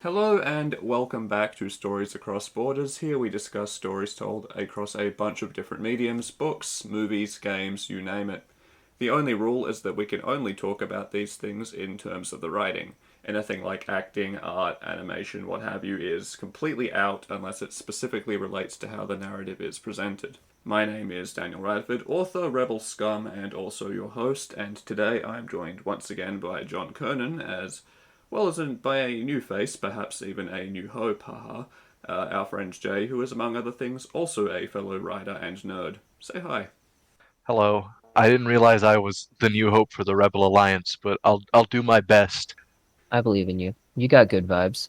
Hello and welcome back to Stories Across Borders. Here we discuss stories told across a bunch of different mediums, books, movies, games, you name it. The only rule is that we can only talk about these things in terms of the writing. Anything like acting, art, animation, what have you is completely out unless it specifically relates to how the narrative is presented. My name is Daniel Radford, author, Rebel Scum, and also your host, and today I'm joined once again by John Kernan as well as by a new face, perhaps even a new hope, haha, our friend Jay, who is, among other things, also a fellow writer and nerd. Say hi. Hello. I didn't realize I was the new hope for the Rebel Alliance, but I'll do my best. I believe in you. You got good vibes.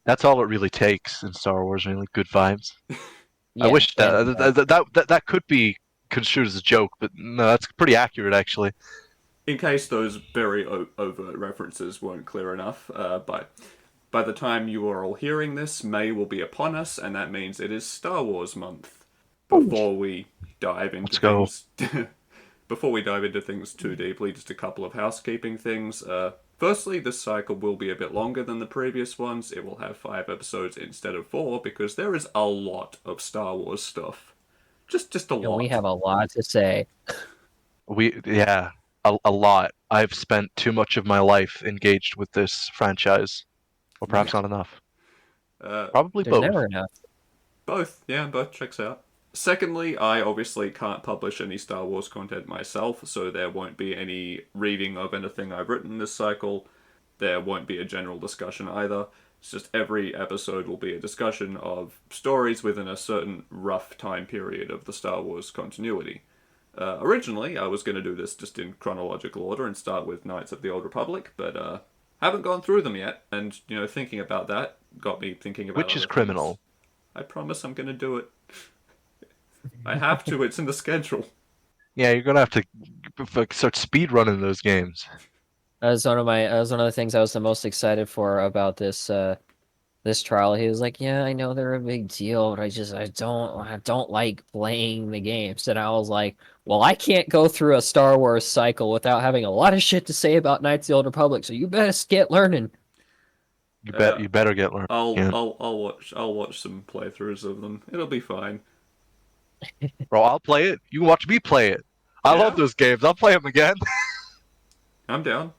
That's all it really takes in Star Wars, really good vibes. I Yeah, wish and that could be construed as a joke, but no, that's pretty accurate actually. In case those very overt references weren't clear enough, by the time you are all hearing this, May will be upon us, and that means it is Star Wars month. Before we dive into Let's go. things, before we dive into things too deeply, just a couple of housekeeping things. Firstly, this cycle will be a bit longer than the previous ones. It will have 5 episodes instead of 4 because there is a lot of Star Wars stuff. Just a we lot. have a lot to say. A lot. I've spent too much of my life engaged with this franchise, or perhaps not enough. Uh, Probably There's both. never enough. Both, yeah, both checks out. Secondly, I obviously can't publish any Star Wars content myself, so there won't be any reading of anything I've written this cycle. There won't be a general discussion either. It's just every episode will be a discussion of stories within a certain rough time period of the Star Wars continuity. Originally, I was going to do this just in chronological order and start with Knights of the Old Republic, but haven't gone through them yet. And thinking about that got me thinking about Which is other things. criminal. I promise I'm going to do it. I have to. It's in the schedule. Yeah, you're gonna have to start speed running those games. That was one of the things I was the most excited for about this trial. He was like, "Yeah, I know they're a big deal, but I don't like playing the games." And I was like, "Well, I can't go through a Star Wars cycle without having a lot of shit to say about Knights of the Old Republic. So you best get learning." Uh, You better get learned. I'll Yeah. I'll I'll watch some playthroughs of them. It'll be fine. Bro, I'll play it. You can watch me play it. I love Yeah, those games. I'll play them again. I'm down.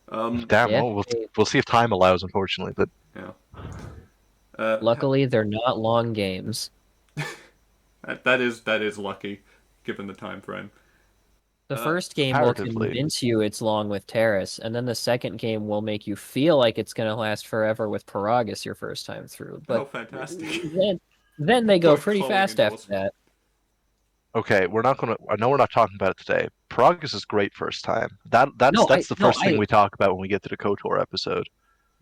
Um, Damn. Yeah. Well, we'll see if time allows. Unfortunately, but yeah. Uh, Luckily, they're not long games. that is lucky, given the time frame. The Uh, first game will comparatively, convince you it's long with Terrace, and then the second game will make you feel like it's going to last forever with Paragus your first time through. oh, But fantastic. then they go pretty Glowing fast after endorsement. that. okay. We're not gonna. I know we're not talking about it today. Progress is great first time. That's the No, first thing we talk about when we get to the Kotor episode.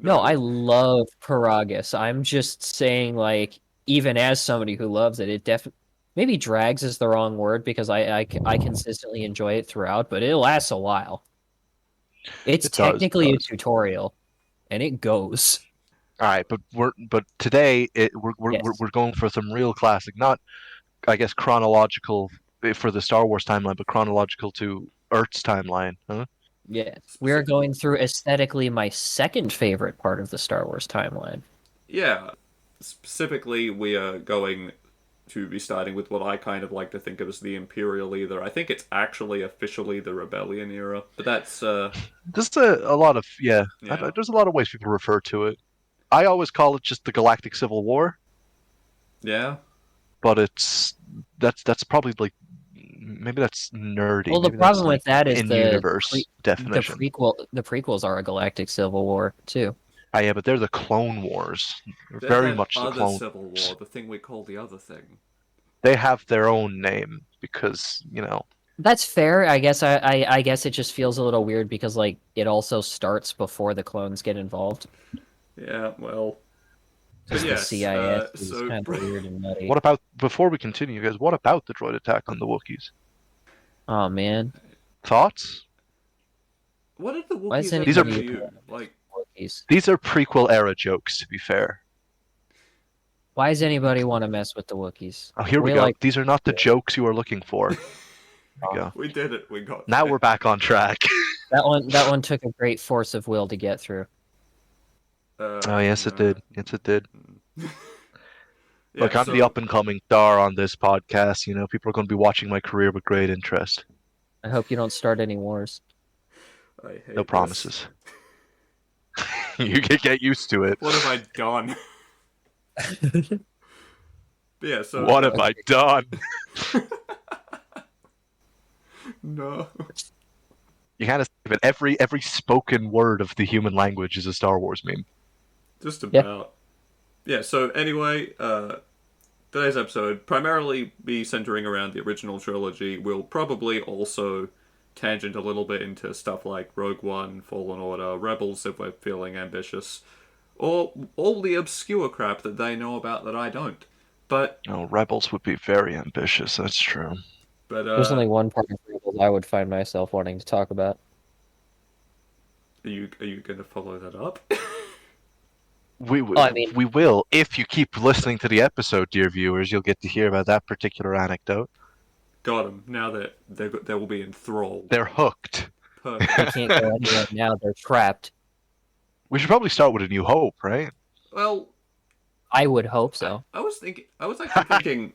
No, I love Paragus. I'm just saying, like, even as somebody who loves it, it definitely maybe drags is the wrong word because I consistently enjoy it throughout, but it lasts a while. It's It does. It technically a does. tutorial, and it goes. All right, but today Yes. we're going for some real classic, not I guess chronological for the Star Wars timeline, but chronological to Earth's timeline. Huh? Yes. We are specifically. going through aesthetically my second favorite part of the Star Wars timeline. Yeah, specifically, we are going to be starting with what I kind of like to think of as the Imperial either. I think it's actually officially the Rebellion era, but that's There's a lot of yeah. yeah. There's a lot of ways people refer to it. I always call it just the Galactic Civil War, Yeah, but that's probably like maybe that's nerdy. Well, the Maybe that's problem like with that is in universe definition. the prequels are a galactic civil war too. Ah, yeah, but they're the Clone Wars. They're they're very that much the other Clone Civil Wars. War, the thing we call the other thing. They have their own name because That's fair. I guess it just feels a little weird because like it also starts before the clones get involved. Yeah, well, but Because the yes. CIS is So kind of weird and nutty. what about before we continue, guys? What about the droid attack on the Wookiees? Oh man, Thoughts? what did the why does Wookiees ever These are do to anybody you? Like, Wookiees? these are prequel era jokes, to be fair. Why does anybody want to mess with the Wookiees? Oh, here we We go. like These are not the jokes you are looking for. Here we go. we did it. We got Now there. we're back on track. that one. That one took a great force of will to get through. Oh, yes, it No. did. Yes, it did. Yeah, Look, I'm the so up-and-coming star on this podcast. You know, people are going to be watching my career with great interest. I hope you don't start any wars. I No hate this. promises. You can get used to it. What have I done? But yeah, so What have I done? no. You kind of say that every spoken word of the human language is a Star Wars meme. Just Yeah. about. Yeah, so anyway, today's episode primarily be centering around the original trilogy. We'll probably also tangent a little bit into stuff like Rogue One, Fallen Order, Rebels if we're feeling ambitious, or all the obscure crap that they know about that I don't. But Oh, Rebels would be very ambitious. That's true. but There's only one part of Rebels I would find myself wanting to talk about. are you gonna follow that up? We, Oh, I we mean, we will if you keep listening to the episode, dear viewers. You'll get to hear about that particular anecdote. Got them. Now that they will be enthralled. They're hooked. they Perfect. can't go anywhere now. They're trapped. We should probably start with A New Hope, right? Well, I would hope I, so. I was thinking. I was actually thinking.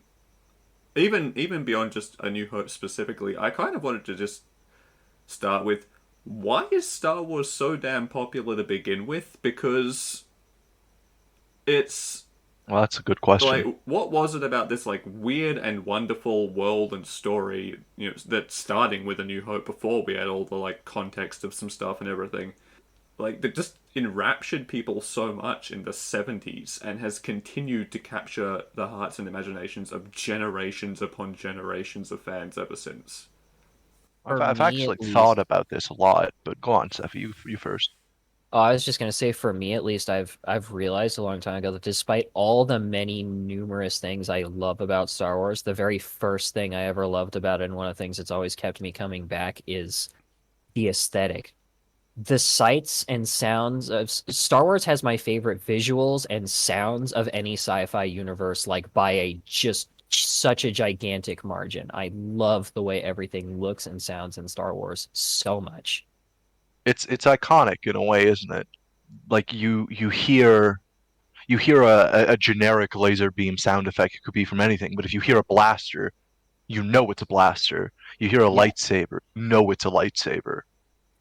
Even beyond just A New Hope specifically, I kind of wanted to just start with why is Star Wars so damn popular to begin with? Because it's Well, that's a good like, question. what was it about this like weird and wonderful world and story, that's starting with A New Hope before we had all the like context of some stuff and everything, like that just enraptured people so much in the 70s and has continued to capture the hearts and imaginations of generations upon generations of fans ever since. I've, For I've me, actually at thought least. about this a lot, but go on, Steffi. You first. Oh, I was just gonna say, for me at least, I've realized a long time ago that despite all the many numerous things I love about Star Wars, the very first thing I ever loved about it, and one of the things that's always kept me coming back, is the aesthetic. The sights and sounds of Star Wars has my favorite visuals and sounds of any sci-fi universe, like by a just such a gigantic margin. I love the way everything looks and sounds in Star Wars so much. It's iconic in a way, isn't it? Like you hear a generic laser beam sound effect. It could be from anything, but if you hear a blaster, you know it's a blaster. You hear a Yeah. lightsaber, you know it's a lightsaber.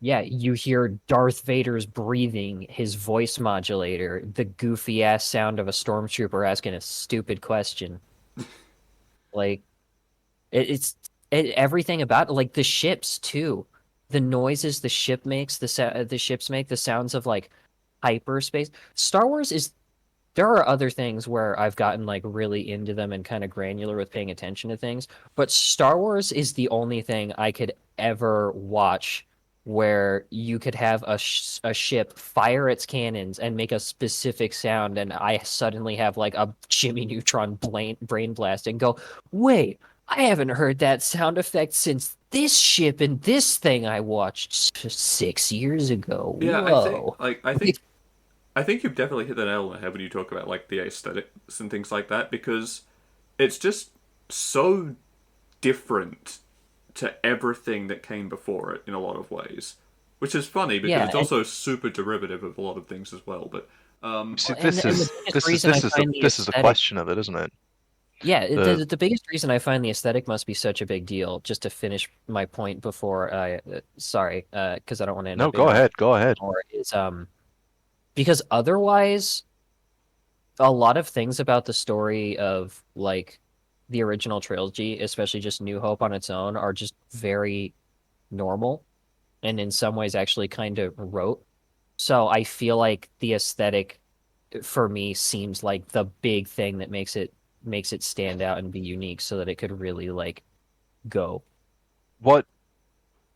Yeah, you hear Darth Vader's breathing, his voice modulator, the goofy ass sound of a stormtrooper asking a stupid question. Like everything about it, like the ships too. The noises the ship makes, the ships make, the sounds of like hyperspace. Star Wars is There are other things where I've gotten like really into them and kind of granular with paying attention to things, but Star Wars is the only thing I could ever watch where you could have a ship fire its cannons and make a specific sound, and I suddenly have like a Jimmy Neutron brain blast and go, wait, I haven't heard that sound effect since this ship and this thing I watched 6 years ago. Yeah, Whoa. I think you've definitely hit the nail on the head when you talk about like the aesthetics and things like that, because it's just so different to everything that came before it in a lot of ways, which is funny because Yeah, it's also super derivative of a lot of things as well. But See, and this the is biggest this is reason I this is the find the this is the aesthetic, question of it, isn't it? yeah, The the biggest reason I find the aesthetic must be such a big deal. Just to finish my point before I, sorry, because I don't want to end No, up go interrupting ahead, go ahead. more, is because otherwise, a lot of things about the story of like the original trilogy, especially just New Hope on its own, are just very normal and in some ways actually kind of rote. So I feel like the aesthetic for me seems like the big thing that makes it stand out and be unique so that it could really like go. What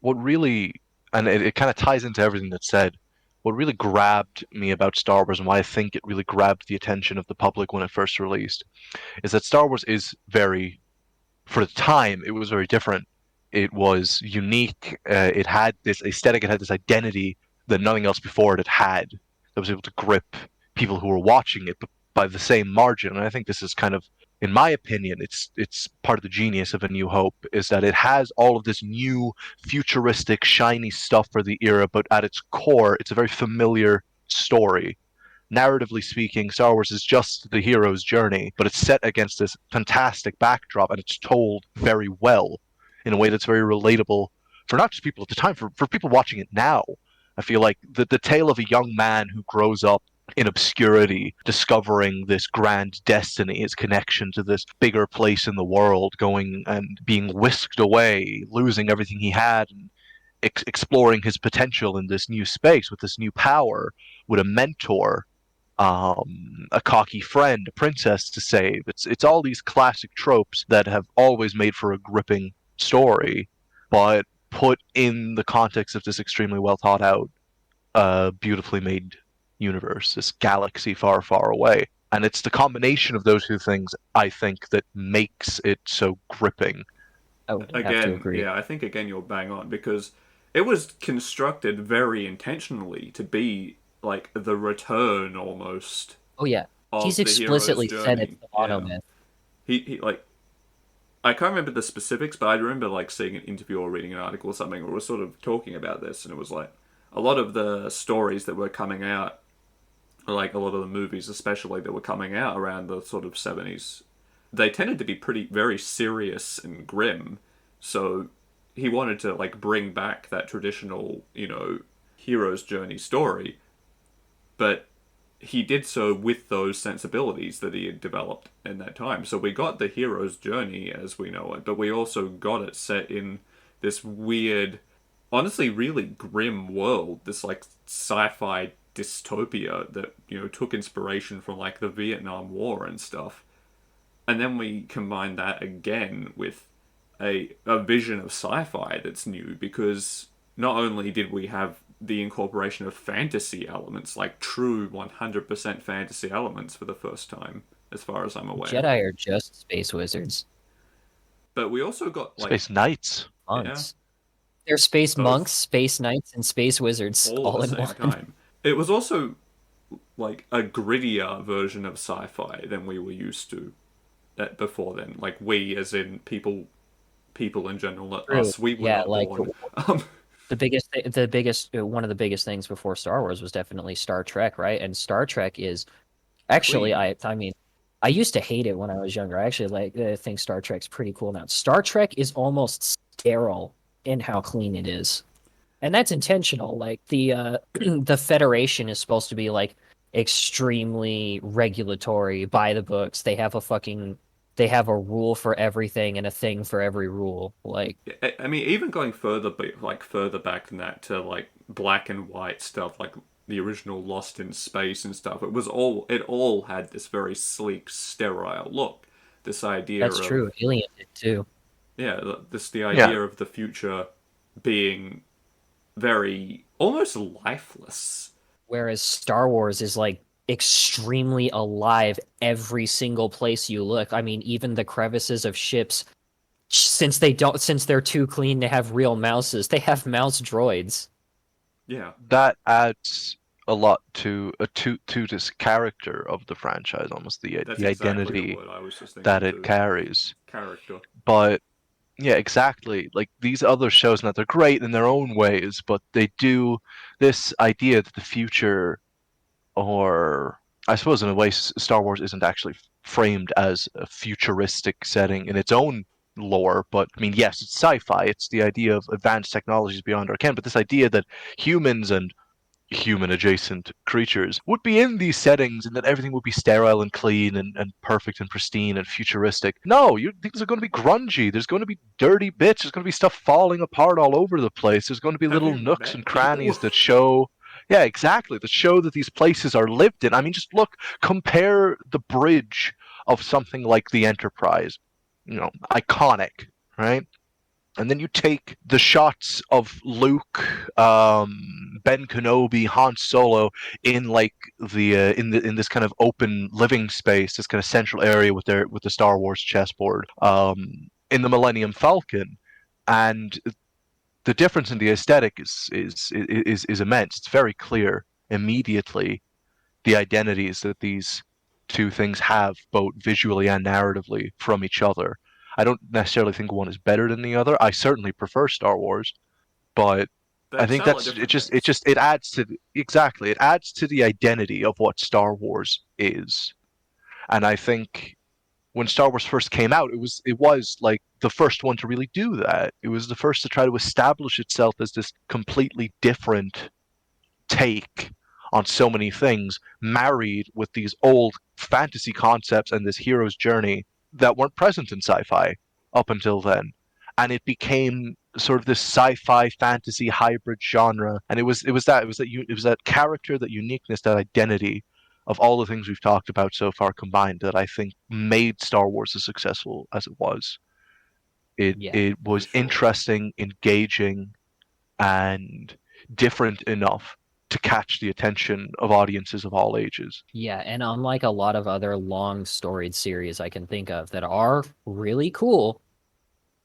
what really, and it kind of ties into everything that's said. What really grabbed me about Star Wars and why I think it really grabbed the attention of the public when it first released is that Star Wars is very, for the time, it was very different. It was unique. It had this aesthetic. It had this identity that nothing else before it had that was able to grip people who were watching it, but by the same margin. And I think this is kind of, in my opinion, it's part of the genius of A New Hope is that it has all of this new, futuristic, shiny stuff for the era, but at its core, it's a very familiar story. narratively speaking, Star Wars is just the hero's journey, but it's set against this fantastic backdrop, and it's told very well in a way that's very relatable for not just people at the time, for people watching it now. I feel like the tale of a young man who grows up in obscurity, discovering this grand destiny, his connection to this bigger place in the world, going and being whisked away, losing everything he had, and exploring his potential in this new space with this new power, with a mentor, a cocky friend, a princess to save. It's all these classic tropes that have always made for a gripping story, but put in the context of this extremely well thought out, beautifully made universe, this galaxy far, far away. And it's the combination of those two things, I think, that makes it so gripping. I would have to Again, agree. yeah, I think again you're bang on because it was constructed very intentionally to be like the return almost Oh yeah, he's of the hero's explicitly said it's journey. the Yeah, monomyth. he like I can't remember the specifics, but I remember like seeing an interview or reading an article or something where it was sort of talking about this, and it was like a lot of the stories that were coming out, like a lot of the movies especially that were coming out around the sort of 70s, they tended to be pretty very serious and grim. So he wanted to like bring back that traditional, hero's journey story, but he did so with those sensibilities that he had developed in that time. So we got the hero's journey as we know it, but we also got it set in this weird, honestly, really grim world. This like sci-fi dystopia that took inspiration from like the Vietnam War and stuff. And then we combine that again with a vision of sci-fi that's new because not only did we have the incorporation of fantasy elements, like true 100% fantasy elements for the first time, as far as I'm aware, Jedi are just space wizards, but we also got like, Space Knights. yeah, monks. They're space monks, both space knights, and space wizards all at all the in same one. time. It was also like a grittier version of sci-fi than we were used to before then. Like we, as in people in general, not True. us. We were Yeah, not like born. one of the biggest things before Star Wars was definitely Star Trek, right? And Star Trek is actually, Clean. I mean, I used to hate it when I was younger. I actually think Star Trek's pretty cool now. Star Trek is almost sterile in how clean it is. And that's intentional. Like the Federation is supposed to be like extremely regulatory by the books. They have a rule for everything and a thing for every rule. Like I mean, even going further, like further back than that to like black and white stuff, like the original Lost in Space and stuff. It all had this very sleek, sterile look. This idea that's of true. Alien did too. yeah, the Yeah, idea of the future being very almost lifeless. Whereas Star Wars is like extremely alive every single place you look. I mean, even the crevices of ships, since they're too clean to have real mouses, they have mouse droids. Yeah, that adds a lot to this character of the franchise, almost that's the exactly the identity word I was just that thinking it too. carries. Character. But yeah, exactly. Like these other shows now, they're great in their own ways, but they do this idea that the future, or I suppose in a way, Star Wars isn't actually framed as a futuristic setting in its own lore, but I mean, yes, it's sci-fi. It's the idea of advanced technologies beyond our ken, but this idea that humans and human adjacent creatures would be in these settings and that everything would be sterile and clean and perfect and pristine and futuristic. No, things are going to be grungy. There's going to be dirty bits. There's going to be stuff falling apart all over the place. There's going to be Have little you nooks and met people? crannies that show. Yeah, exactly. That show that these places are lived in. I mean, just look, compare the bridge of something like the Enterprise. Iconic, right? And then you take the shots of Luke, Ben Kenobi, Han Solo in like in this kind of open living space, this kind of central area with the Star Wars chessboard, in the Millennium Falcon, and the difference in the aesthetic is immense. It's very clear immediately the identities that these two things have, both visually and narratively, from each other. I don't necessarily think one is better than the other. I certainly prefer Star Wars, but They I think excel at that's different things. it adds to exactly, it adds to the identity of what Star Wars is. And I think when Star Wars first came out, it was like the first one to really do that. It was the first to try to establish itself as this completely different take on so many things, married with these old fantasy concepts and this hero's journey that weren't present in sci-fi up until then. And it became sort of this sci-fi fantasy hybrid genre, and it was that character, that uniqueness, that identity of all the things we've talked about so far combined that I think made Star Wars as successful as it was. Yeah. It For was sure. interesting, engaging, and different enough to catch the attention of audiences of all ages. Yeah, and unlike a lot of other long storied series I can think of that are really cool,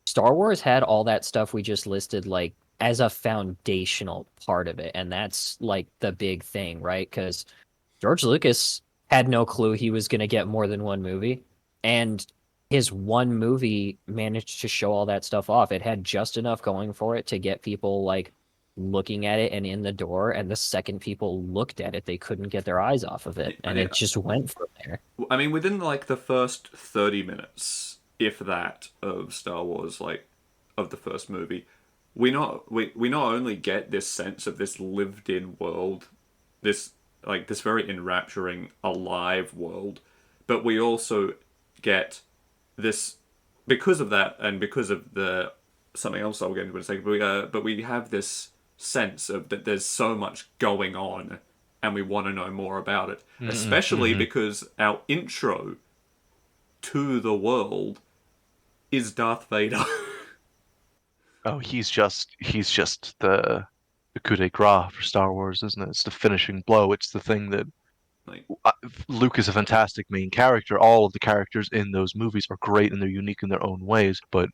Star Wars had all that stuff we just listed like as a foundational part of it. And that's like the big thing, right? Because George Lucas had no clue he was going to get more than one movie. And his one movie managed to show all that stuff off. It had just enough going for it to get people like looking at it and in the door. And the second people looked at it, they couldn't get their eyes off of it. And it Yeah. just went from there. I mean, within like the first 30 minutes, if that, of Star Wars, like of the first movie, we not only get this sense of this lived-in world, this this very enrapturing, alive world, but we also get this because of that and because of the something else I'll get into in a second. But we have this sense of that there's so much going on, and we want to know more about it. Especially Mm-hmm. because our intro to the world is Darth Vader. Oh, he's just the coup de grace for Star Wars, isn't it? It's the finishing blow. It's the thing that like, uh, Luke is a fantastic main character. All of the characters in those movies are great and they're unique in their own ways. But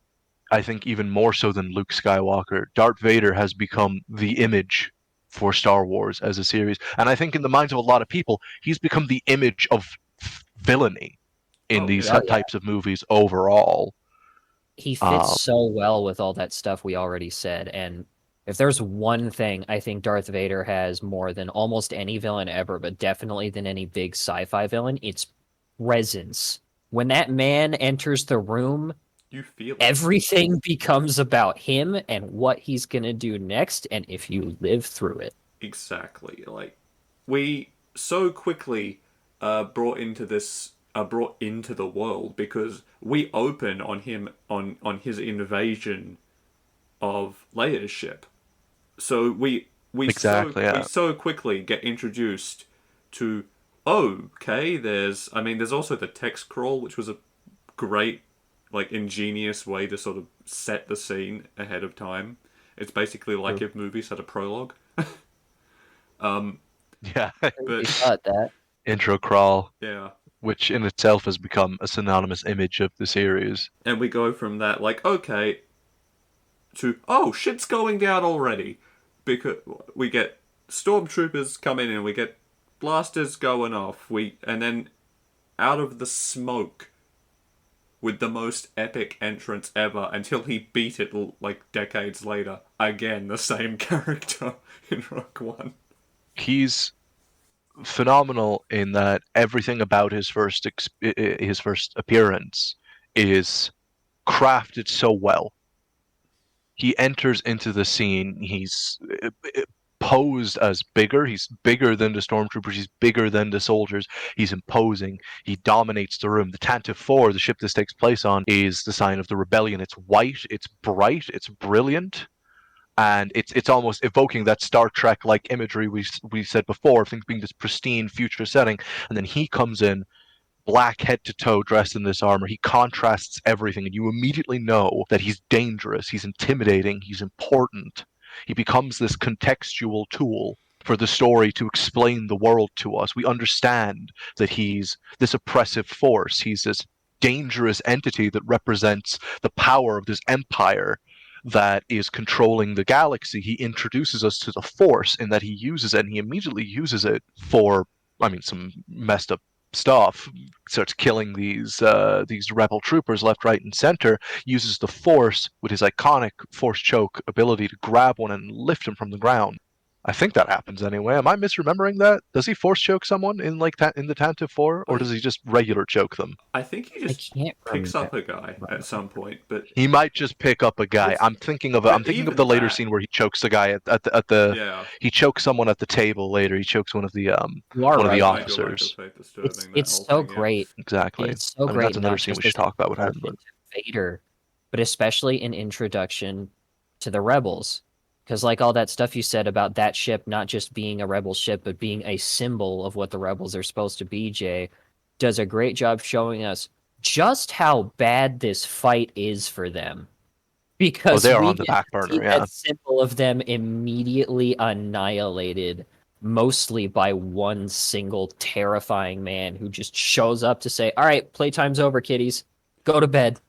I think even more so than Luke Skywalker, Darth Vader has become the image for Star Wars as a series. And I think in the minds of a lot of people, he's become the image of villainy in oh these yeah, Oh, yeah. types of movies overall. He fits Um, so well with all that stuff we already said. And if there's one thing I think Darth Vader has more than almost any villain ever, but definitely than any big sci-fi villain, it's presence. When that man enters the room, you feel it everything becomes about him and what he's gonna do next, and if you live through it. exactly. Like we so quickly brought into the world because we open on him on his invasion of Leia's ship. So exactly, we yeah. so quickly get introduced to okay, there's also the text crawl, which was a great ingenious way to sort of set the scene ahead of time. It's basically like True. if movies had a prologue. Yeah. We But thought that. Intro crawl, yeah. which in itself has become a synonymous image of the series. And we go from that okay to oh shit's going down already. Because we get stormtroopers come in and we get blasters going off. And then out of the smoke with the most epic entrance ever until he beat it like decades later. Again, the same character in Rock One. He's phenomenal in that everything about his first appearance is crafted so well. He enters into the scene. He's posed as bigger. He's bigger than the stormtroopers. He's bigger than the soldiers. He's imposing. He dominates the room. The Tantive 4, the ship this takes place on, is the sign of the rebellion. It's white. It's bright. It's brilliant. And it's almost evoking that Star Trek like imagery we said before, things being this pristine future setting, and then he comes in black head to toe dressed in this armor. He contrasts everything, and you immediately know that he's dangerous, he's intimidating, he's important. He becomes this contextual tool for the story to explain the world to us. We understand that he's this oppressive force, he's this dangerous entity that represents the power of this empire that is controlling the galaxy. He introduces us to the force in that he uses it, and he immediately uses it for, I mean, some messed up stuff, starts killing these rebel troopers left, right, and center. Uses the Force with his iconic Force choke ability to grab one and lift him from the ground. I think that happens anyway. Am I misremembering that? Does he Force choke someone in in the Tantive 4, or does he just regular choke them? I think he I just can't picks remember. up a guy at some point, but He might just pick up a guy. it's I'm but thinking of the even later that, scene where he chokes the guy at the yeah, he chokes someone at the table later. He chokes You are one of the right. I find your lack of officers. faith It's disturbing. That it's whole so thing, yeah. great. Exactly. It's so I mean, great, that's another not scene we just should as talk about with him, but introduction to Vader, but especially an introduction to the rebels. Because like all that stuff you said about that ship not just being a rebel ship, but being a symbol of what the rebels are supposed to be, Jay, does a great job showing us just how bad this fight is for them. oh, Because they are we on the get to back see burner. Yeah, that symbol of them immediately annihilated, mostly by one single terrifying man who just shows up to say, "All right, playtime's over, kiddies. Go to bed."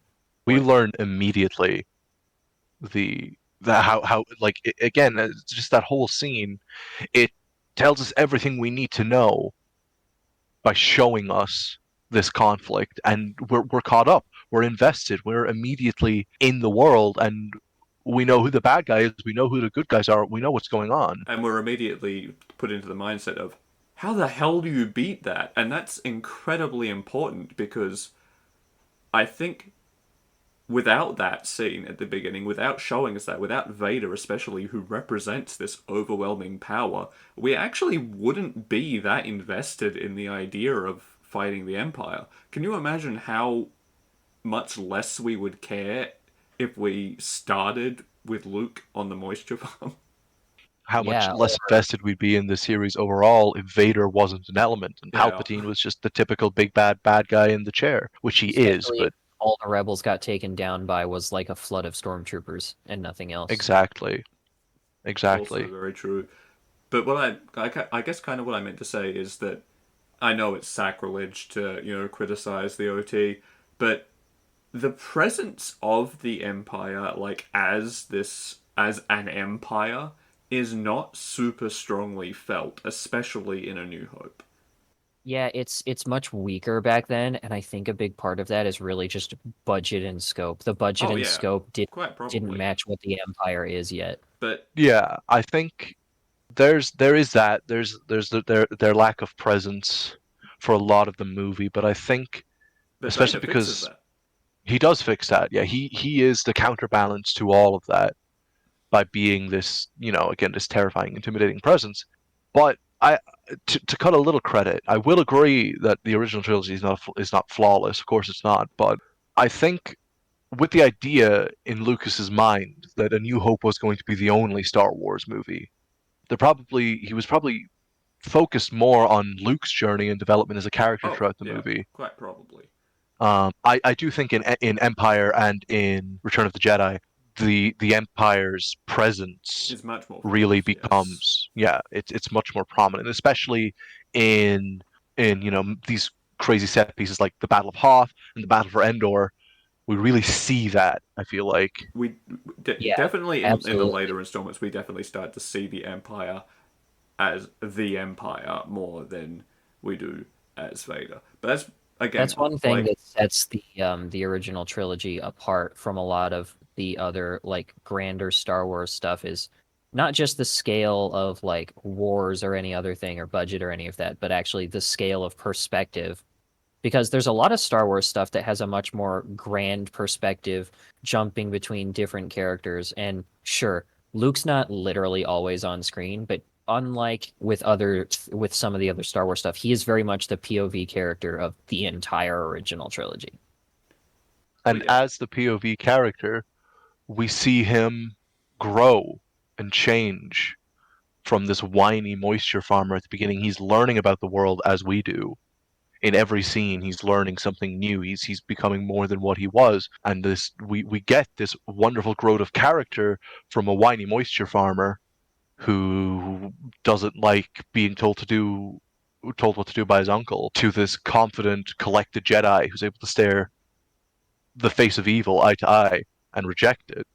we Like learn immediately the how like again, it's just that whole scene. It tells us everything we need to know by showing us this conflict, and we're caught up, we're invested, we're immediately in the world, and we know who the bad guy is, we know who the good guys are, we know what's going on. and we're immediately put into the mindset of how the hell do you beat that? And that's incredibly important because I think without that scene at the beginning, without showing us that, without Vader especially, who represents this overwhelming power, we actually wouldn't be that invested in the idea of fighting the Empire. Can you imagine how much less we would care if we started with Luke on the moisture farm? How much Yeah, less invested we'd be in the series overall if Vader wasn't an element and Yeah. Palpatine was just the typical big bad guy in the chair, which he is, especially if but all the rebels got taken down by was like a flood of stormtroopers and nothing else. exactly, Also exactly. very true. But what I guess kind of what I meant to say is that I know it's sacrilege to criticize the OT, but the presence of the Empire, like as an empire, is not super strongly felt, especially in A New Hope. Yeah, it's much weaker back then, and I think a big part of that is really just budget and scope. The budget Oh and yeah, scope quite didn't probably. match what the Empire is yet. But Yeah, I think there is that their lack of presence for a lot of the movie, but I think especially Vader fixes because that. he does fix that. Yeah, he is the counterbalance to all of that by being this, again, this terrifying, intimidating presence. But to cut a little credit, I will agree that the original trilogy is not flawless. Of course, it's not. But I think with the idea in Lucas's mind that A New Hope was going to be the only Star Wars movie, he was probably focused more on Luke's journey and development as a character Oh throughout the yeah, movie. quite probably. I do think in Empire and in Return of the Jedi, the Empire's presence Is much more really felt. Yes. becomes, yeah, it's much more prominent, especially in these crazy set pieces like the Battle of Hoth and the Battle for Endor. We really see that, I feel like. We Yeah, definitely in the absolutely. later installments we definitely start to see the Empire as the Empire more than we do as Vader. But that's again That's one thing like that sets the original trilogy apart from a lot of the other like grander Star Wars stuff is not just the scale of like wars or any other thing or budget or any of that, but actually the scale of perspective. Because there's a lot of Star Wars stuff that has a much more grand perspective, jumping between different characters. And sure, Luke's not literally always on screen, but unlike with some of the other Star Wars stuff, he is very much the POV character of the entire original trilogy. And but yeah, as the POV character, we see him grow and change from this whiny moisture farmer at the beginning. He's learning about the world as we do. In every scene, he's learning something new. He's becoming more than what he was, and this we get this wonderful growth of character from a whiny moisture farmer who doesn't like being told what to do by his uncle, to this confident, collected Jedi who's able to stare the face of evil eye to eye and reject it.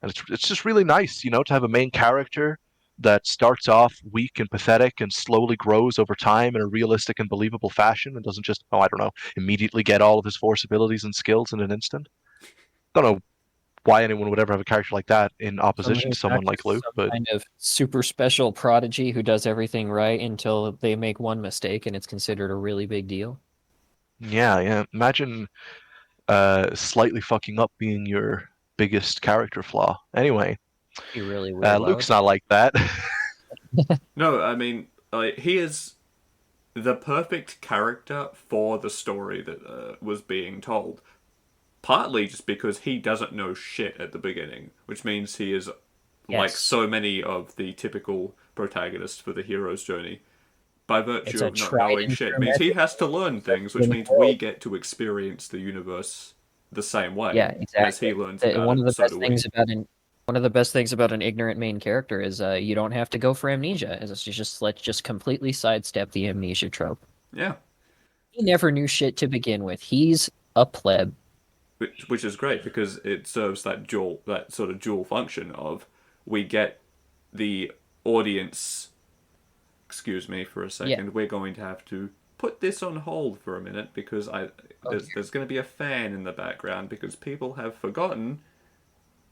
And it's just really nice, to have a main character that starts off weak and pathetic and slowly grows over time in a realistic and believable fashion and doesn't just, oh, I don't know, immediately get all of his force abilities and skills in an instant. Don't know why anyone would ever have a character like that in Someone opposition to who's not someone like just Luke, some but kind of super special prodigy who does everything right until they make one mistake and it's considered a really big deal. yeah. Imagine slightly fucking up being your biggest character flaw. Anyway, Be really weird. Why would Luke's not like that. No, I mean, he is the perfect character for the story that was being told. Partly just because he doesn't know shit at the beginning, which means he is like Yes. so many of the typical protagonists for the hero's journey. By It's virtue a of not tried knowing and shit, true means he method. has to learn things, which In the means we world. get to experience the universe the same way Yeah, as he exactly. learns about One it. of the So best do we. things about an ignorant main character is you don't have to go for amnesia. Let's just completely sidestep the amnesia trope. Yeah, He never knew shit to begin with. He's a pleb. which is great because it serves that sort of dual function of we get the audience. Excuse me for a Yeah. second. We're going to have to put this on hold for a minute because Oh, there's going to be a fan in the background because people have forgotten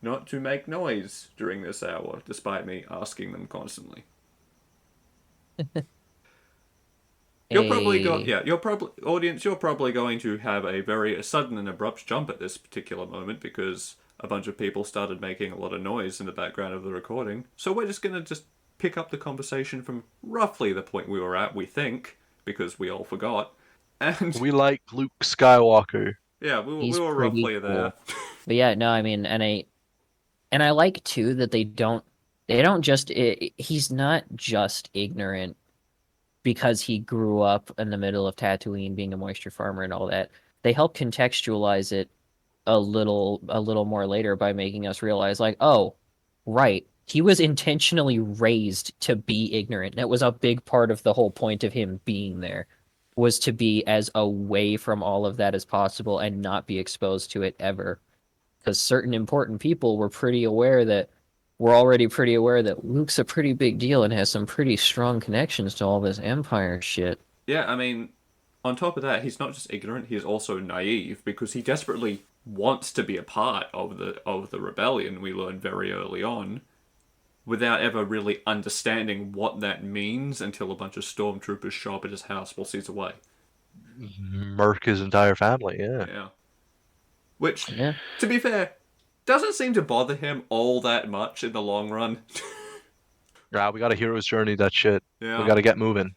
not to make noise during this hour, despite me asking them constantly. You're probably a you're probably audience. You're probably going to have a very sudden and abrupt jump at this particular moment because a bunch of people started making a lot of noise in the background of the recording. So we're just gonna just pick up the conversation from roughly the point we were at. We think because we all forgot, and We like Luke Skywalker. yeah, we he's were pretty roughly there. cool. But yeah, no, I mean, and I like too that they don't just he's not just ignorant because he grew up in the middle of Tatooine being a moisture farmer and all that. They help contextualize it a little more later by making us realize like, oh, right, he was intentionally raised to be ignorant. That was a big part of the whole point of him being there, was to be as away from all of that as possible and not be exposed to it ever. Because certain important people were already pretty aware that Luke's a pretty big deal and has some pretty strong connections to all this Empire shit. Yeah, I mean, on top of that, he's not just ignorant; he is also naive because he desperately wants to be a part of the rebellion. We learn very early on, without ever really understanding what that means until a bunch of stormtroopers show up at his house while he's away. Murk his entire family, yeah. Yeah. Which, Yeah. to be fair, doesn't seem to bother him all that much in the long run. Yeah, we got a hero's journey, that shit. We Yeah. gotta get moving.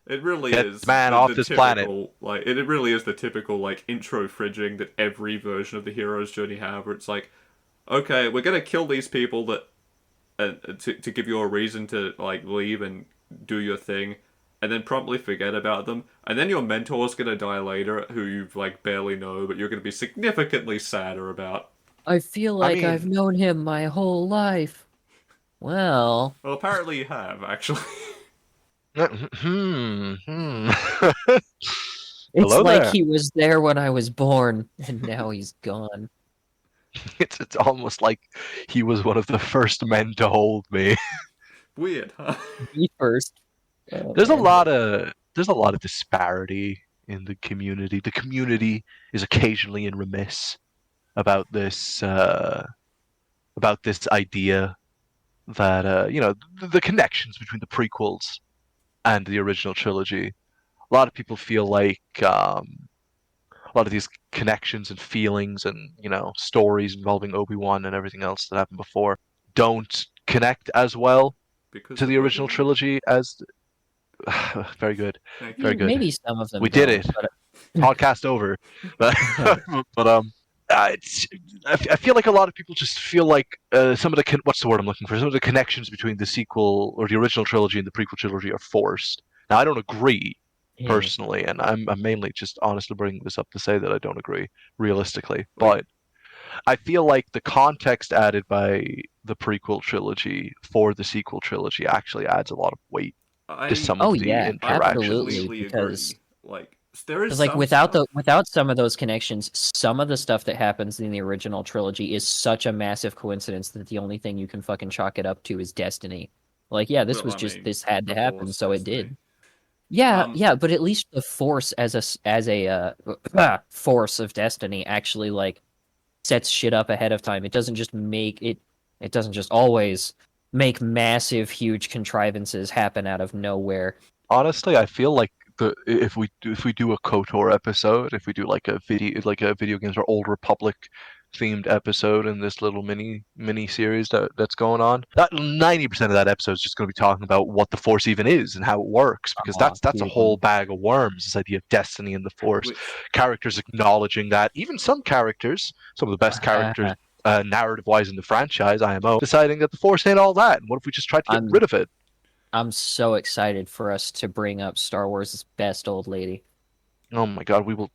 It really Get is the man the off this planet. typical it really is the typical like intro fridging that every version of the hero's journey have where it's like, okay, we're gonna kill these people that to give you a reason to like leave and do your thing, and then promptly forget about them, and then your mentor's gonna die later, who you like barely know, but you're gonna be significantly sadder about. I feel I like I've mean, known him my whole life. Well, Well, apparently you have actually. hmm. it's Hello like there. he was there when I was born, and now he's gone. It's almost like he was one of the first men to hold me. Weird, huh? Me first. Oh There's a man. lot of disparity in the community. The community is occasionally in remiss about this idea that the connections between the prequels and the original trilogy. A lot of people feel like a lot of these connections and feelings and stories involving Obi-Wan and everything else that happened before don't connect as well Because to of the original Obi-Wan. trilogy as very good, Thank you. very good. Maybe some of them We did don't, it. but Podcast over. But but it's, I feel like a lot of people just feel like some of the what's the word I'm looking for? Some of the connections between the sequel or the original trilogy and the prequel trilogy are forced. Now I don't agree yeah. personally, and I'm mainly just honestly bringing this up to say that I don't agree realistically. Wait, But I feel like the context added by the prequel trilogy for the sequel trilogy actually adds a lot of weight to I some Oh of the yeah, interactions. absolutely. completely Because agree. Like there is like some stuff. without some of those connections, some of the stuff that happens in the original trilogy is such a massive coincidence that the only thing you can fucking chalk it up to is destiny. Like, yeah, this Well, was I just mean, this had to the happen, Force so it destiny. did. Yeah, Um, yeah, but at least the Force as a force of destiny actually like sets shit up ahead of time. It doesn't just make it. It doesn't just always make massive, huge contrivances happen out of nowhere. Honestly, I feel like if we do a KOTOR episode, if we do like a video games or Old Republic themed episode in this little mini series that's going on, that 90% of that episode is just going to be talking about what the Force even is and how it works, because Aw, that's a whole dude. bag of worms. This idea of destiny and the Force, which characters acknowledging that, even some characters, some of the best characters. Narrative-wise in the franchise, IMO, deciding that the Force ain't all that, and what if we just tried to get I'm rid of it? I'm so excited for us to bring up Star Wars' best old lady. Oh my God, we will.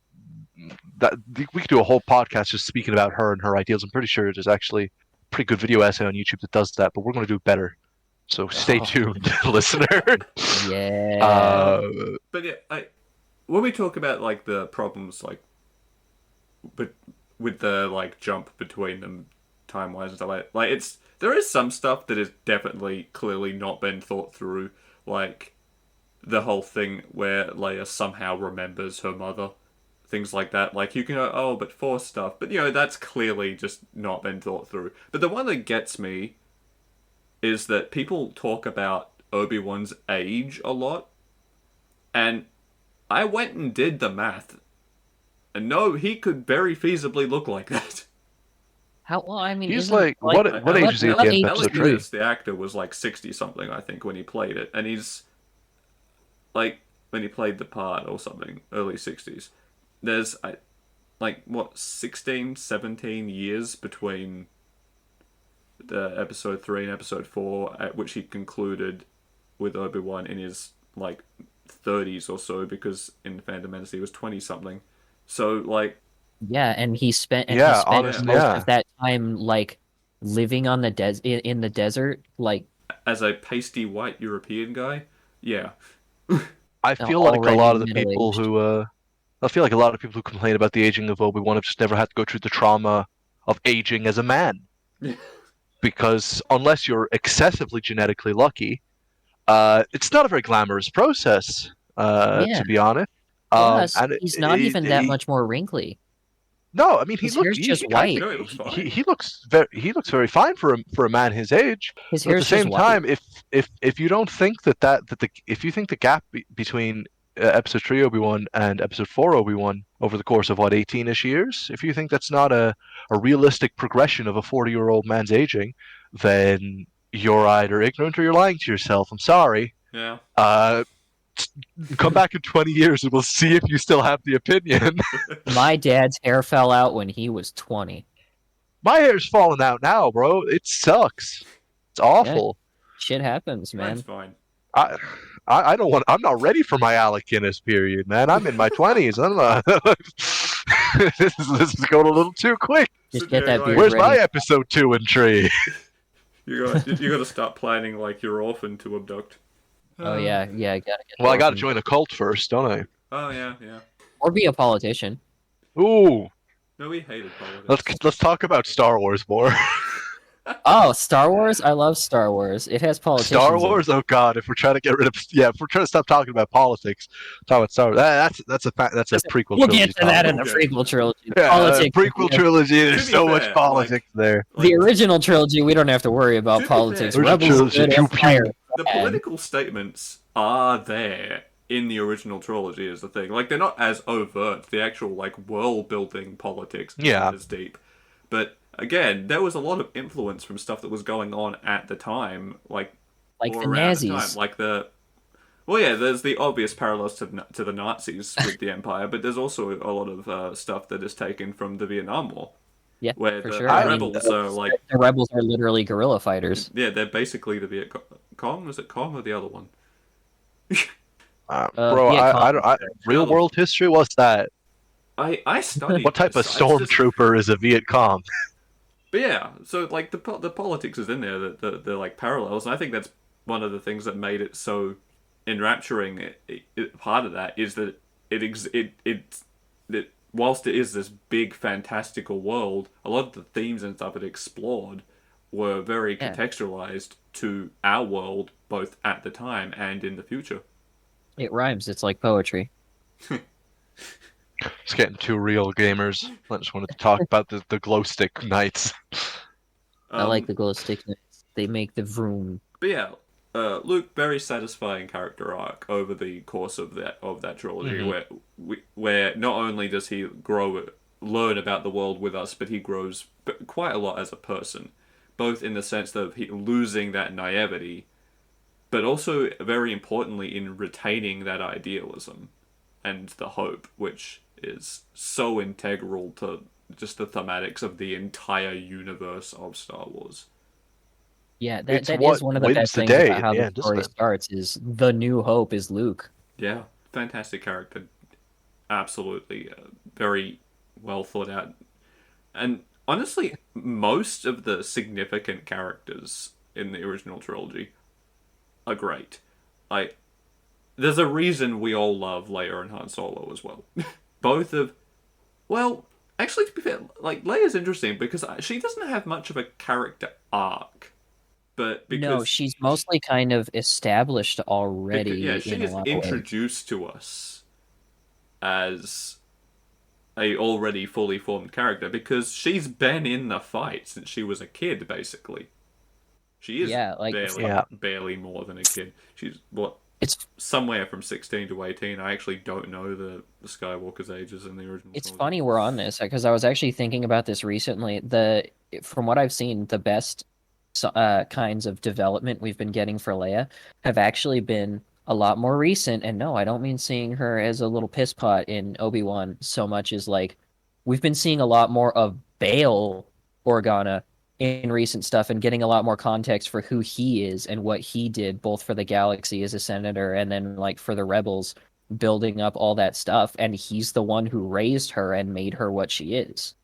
That we could do a whole podcast just speaking about her and her ideals. I'm pretty sure there's actually a pretty good video essay on YouTube that does that, but we're going to do it better. So stay Oh, tuned, listener. yeah. Uh, but yeah, when we talk about like the problems like but with the like jump between them time wise and stuff like it's there is some stuff that is definitely clearly not been thought through, like the whole thing where Leia somehow remembers her mother, things like that. Like you can go, oh, but Force stuff, but that's clearly just not been thought through. But the one that gets me is that people talk about Obi-Wan's age a lot, and I went and did the math, and no, he could very feasibly look like that. How well? I mean, he's isn't like, like what age is he at the end of age episode is three? Guinness, the actor, was like 60 something, I think, when he played it, and he's like when he played the part or something, early 60s. There's like what 16, 17 years between the episode 3 and episode 4, at which he concluded with Obi-Wan in his like 30s or so, because in Phantom Menace he was 20 something. So like Yeah, and he Yeah, spent honestly, most yeah. of that time like living on the in the desert, like as a pasty white European guy, yeah. I feel like a already lot of the middle people aged. who, I feel like a lot of people who complain about the aging of Obi-Wan have just never had to go through the trauma of aging as a man. Because unless you're excessively genetically lucky, it's not a very glamorous process, Yeah. to be honest. Plus, And he's not even that much more wrinkly. no, I mean His hair's just white. No, he looks fine. He looks very fine for a man his age. His But at the hair's just same white. time, if you don't think if you think the gap between episode 3 Obi-Wan and episode 4 Obi-Wan over the course of what 18ish years, if you think that's not a realistic progression of a 40-year-old man's aging, then you're either ignorant or you're lying to yourself. I'm sorry. Yeah. Come back in 20 years and we'll see if you still have the opinion. My dad's hair fell out when he was 20. My hair's falling out now, bro. It sucks. It's awful. Shit happens, Mine's man. fine. I, I don't want. I'm not ready for my Alec Guinness period, man. I'm in my 20s. I'm not. This is going a little too quick. Just So, get that like, beard Where's ready. my episode 2 and 3? you got to start planning like your orphan to abduct. Oh yeah, yeah. Gotta get Well, I got to orphaned. join a cult first, don't I? Oh yeah, yeah. Or be a politician. Ooh, No, we hated politics. let's talk about Star Wars more. Oh, Star Wars! I love Star Wars. It has politicians. Star in it. Wars. Oh God, if we're trying to get rid of, if we're trying to stop talking about politics, talk about Star Wars. That's a prequel. We'll trilogy get to that in the Okay. prequel trilogy. Yeah, Politics. prequel trilogy. To There's be so fair, much politics there. The original trilogy, we don't have to worry about To be politics. fair, Rebels Trilogy, good, pew, Empire pew. the bad. political statements are there in the original trilogy is the thing. Like they're not as overt. The actual like world building politics Yeah. isn't as deep. But again, there was a lot of influence from stuff that was going on at the time, like Like or the around the Nazis. time, like the. Well, yeah, there's the obvious parallels to the Nazis with the Empire, but there's also a lot of stuff that is taken from the Vietnam War, Yeah, where for the sure. I mean, rebels are like, the rebels are literally guerrilla fighters. yeah, they're basically the Viet Cong. Was it Cong or the other one? Bro, Viet Cong. real world history. What's that? I studied What type of this. I just- stormtrooper is a Viet Cong? But yeah, so like the politics is in there, the like parallels, and I think that's one of the things that made it so enrapturing. Part of that is that it whilst it is this big fantastical world, a lot of the themes and stuff it explored were very Yeah. contextualized to our world both at the time and in the future. It rhymes. It's like poetry. It's getting too real, gamers. I just wanted to talk about the glow stick knights. I like Um, the glow stick knights. They make the vroom. but yeah, Luke, very satisfying character arc over the course of that trilogy, Hmm. where not only does he learn about the world with us, but he grows quite a lot as a person, both in the sense of he losing that naivety, but also very importantly in retaining that idealism and the hope, which is so integral to just the thematics of the entire universe of Star Wars. Yeah, that It's that is what one of the wins best the things day about in how the the end, isn't story it? starts is the new hope is Luke. Yeah, fantastic character, absolutely very well thought out, and honestly, most of the significant characters in the original trilogy are great. Like, there's a reason we all love Leia and Han Solo as well. Both of Well, actually, to be fair, like Leia's interesting because she doesn't have much of a character arc, but No, she's mostly kind of established yeah, already she in a is lot of ways. introduced to us as a already fully formed character because she's been in the fight since she was a kid, basically. She is Yeah, like Yeah. barely more than a kid. She's what it's somewhere from 16 to 18. I actually don't know the Skywalker's ages in the original it's trilogy. funny we're on this because I was actually thinking about this recently. From what I've seen, the best kinds of development we've been getting for Leia have actually been a lot more recent. And no, I don't mean seeing her as a little piss pot in Obi-Wan so much as like we've been seeing a lot more of Bail Organa in recent stuff and getting a lot more context for who he is and what he did both for the galaxy as a senator and then like for the rebels building up all that stuff, and he's the one who raised her and made her what she is.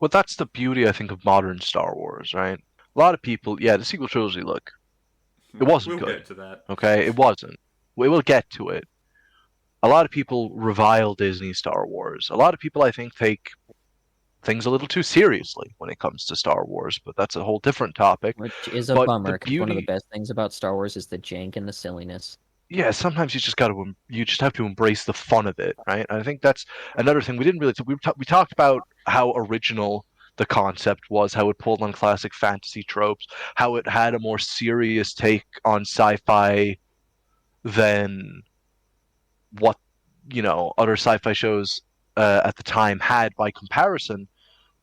Well, that's the beauty, I think, of modern Star Wars, right? A lot of people, yeah, the sequel trilogy, look, it wasn't We'll good. get to that. Okay, it wasn't. We will get to it. A lot of people revile Disney Star Wars. A lot of people, I think, take things a little too seriously when it comes to Star Wars, but that's a whole different topic. Which is a But the bummer because one of the beauty, best things about Star Wars is the jank and the silliness. yeah, sometimes you just have to embrace the fun of it, right? And I think that's another thing we didn't really we talked about how original the concept was, how it pulled on classic fantasy tropes, how it had a more serious take on sci-fi than what other sci-fi shows at the time had by comparison.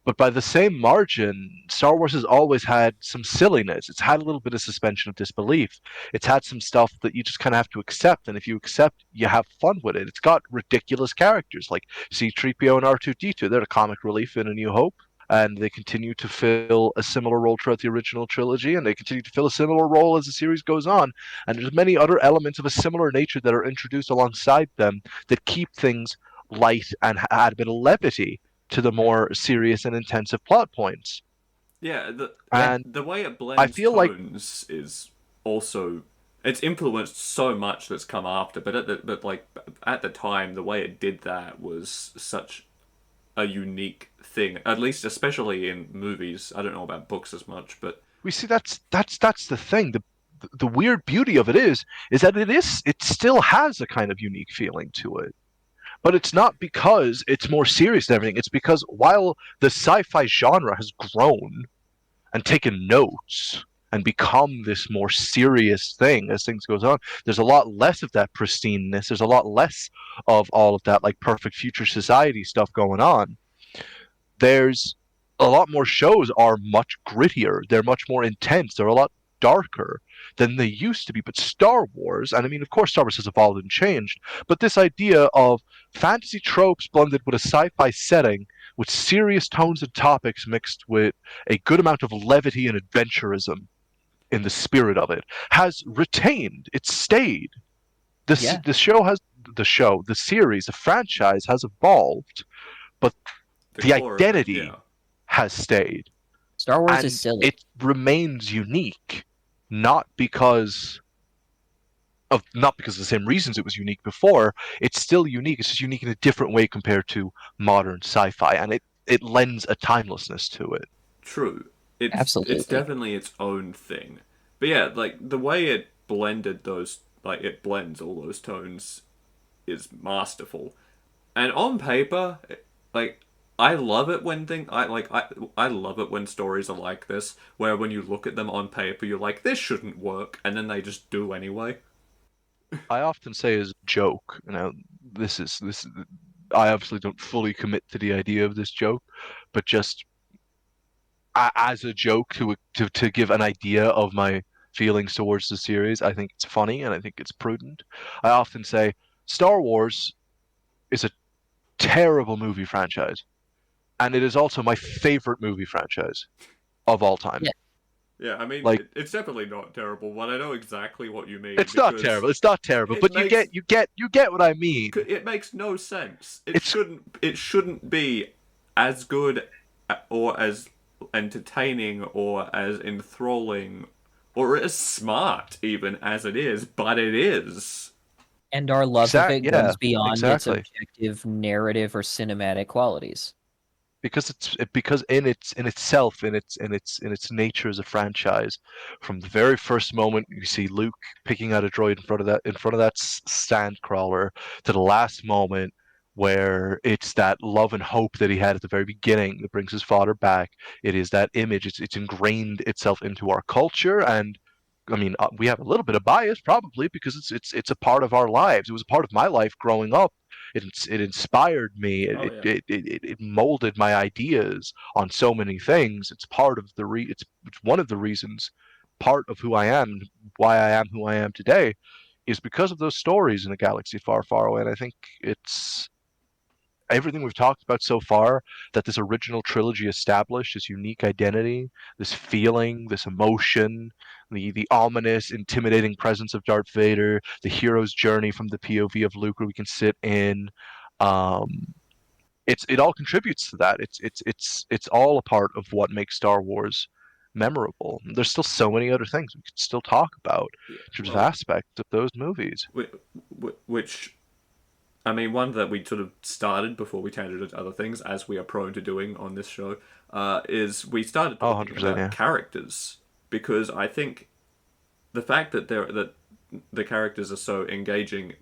But by the same margin, Star Wars has always had some silliness. It's had a little bit of suspension of disbelief. It's had some stuff that you just kind of have to accept, and if you accept, you have fun with it. It's got ridiculous characters like C-3PO and R2-D2. They're the comic relief in A New Hope, and they continue to fill a similar role throughout the original trilogy, and they continue to fill a similar role as the series goes on. And there's many other elements of a similar nature that are introduced alongside them that keep things light and add a bit of levity to the more serious and intensive plot points. Yeah, Yeah, And the way it I blends feel like, tones is also it's influenced so much that's come after, at the time the way it did that was such a unique thing. At least especially in movies. I don't know about books as much, but we see that's the thing. The weird beauty of it is that it still has a kind of unique feeling to it. But it's not because it's more serious than everything. It's because while the sci-fi genre has grown and taken notes and become this more serious thing as things goes on, there's a lot less of that pristineness. There's a lot less of all of that like perfect future society stuff going on. There's a lot more shows are much grittier. They're much more intense. They're a lot darker than they used to be. But Star Wars, and I mean, of course, Star Wars has evolved and changed, but this idea of fantasy tropes blended with a sci fi setting with serious tones and topics mixed with a good amount of levity and adventurism in the spirit of it has retained. It's stayed. yeah. The show has the series, the franchise has evolved, but the the core of it, identity yeah. has stayed, Star Wars is and silly. it remains unique, not because not because of the same reasons it was unique before. It's still unique. It's just unique in a different way compared to modern sci-fi, and it lends a timelessness to it. True. It's Absolutely. definitely its own thing. But yeah, like the way it blended those, like it blends all those tones, is masterful. And on paper, like I love it when I love it when stories are like this, where when you look at them on paper, you're like, this shouldn't work, and then they just do anyway. I often say as a joke, this. I obviously don't fully commit to the idea of this joke, but just as a joke to give an idea of my feelings towards the series, I think it's funny and I think it's prudent. I often say Star Wars is a terrible movie franchise, and it is also my favorite movie franchise of all time. Yeah. Yeah, I mean, Like it's definitely not terrible, but I know exactly what you mean it's not because terrible. It's not terrible, it but makes you get what I mean. it makes no sense. It's It shouldn't be as good or as entertaining or as enthralling or as smart even as it is, but it is. And our love of it yeah, goes beyond its exactly. objective narrative or cinematic qualities. Because because in itself in its nature as a franchise, from the very first moment you see Luke picking out a droid in front of that stand crawler, to the last moment where it's that love and hope that he had at the very beginning that brings his father back. It is that image. It's ingrained itself into our culture. And I mean, we have a little bit of bias probably because it's a part of our lives. It was a part of my life growing up. It inspired me. Oh yeah. It molded my ideas on so many things. It's part of it's one of the reasons, part of who I am, why I am who I am today, is because of those stories in a galaxy far, far away. And I think it's everything we've talked about so far that this original trilogy established, this unique identity, this feeling, this emotion, the ominous, intimidating presence of Darth Vader, the hero's journey from the POV of Luke where we can sit in. Um, it all contributes to that. It's all a part of what makes Star Wars memorable. There's still so many other things we could still talk about Yeah. in terms of Well, aspects of those movies. which I mean, one that we sort of started before we tangent into other things, as we are prone to doing on this show, is we started Oh, talking 100%, about yeah. characters because I think the fact that the characters are so engaging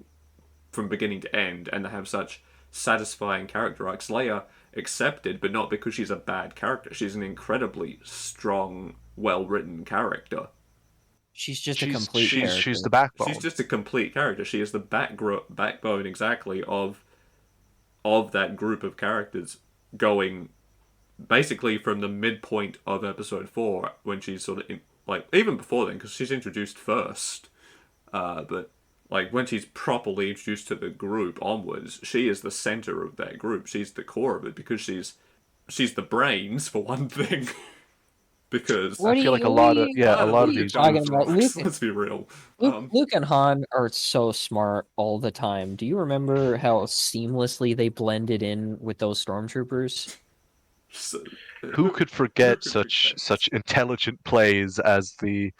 from beginning to end and they have such satisfying character arcs. Leia accepted, but not because she's a bad character. She's an incredibly strong, well written character. She's just a complete She's character. the She's backbone. just a complete character. She is the backbone exactly of that group of characters, going basically from the midpoint of episode 4 when she's sort of like even before then because she's introduced first, but like when she's properly introduced to the group onwards, she is the center of that group. She's the core of it because she's the brains for one thing. Because I feel like a lot of a a lot lot of of you these these talking dumbass about? Luke, rocks. Let's be real. Luke, Um, Luke and Han are so smart all the time. Do you remember how seamlessly they blended in with those stormtroopers? so, who could who forget could forget? such intelligent plays as the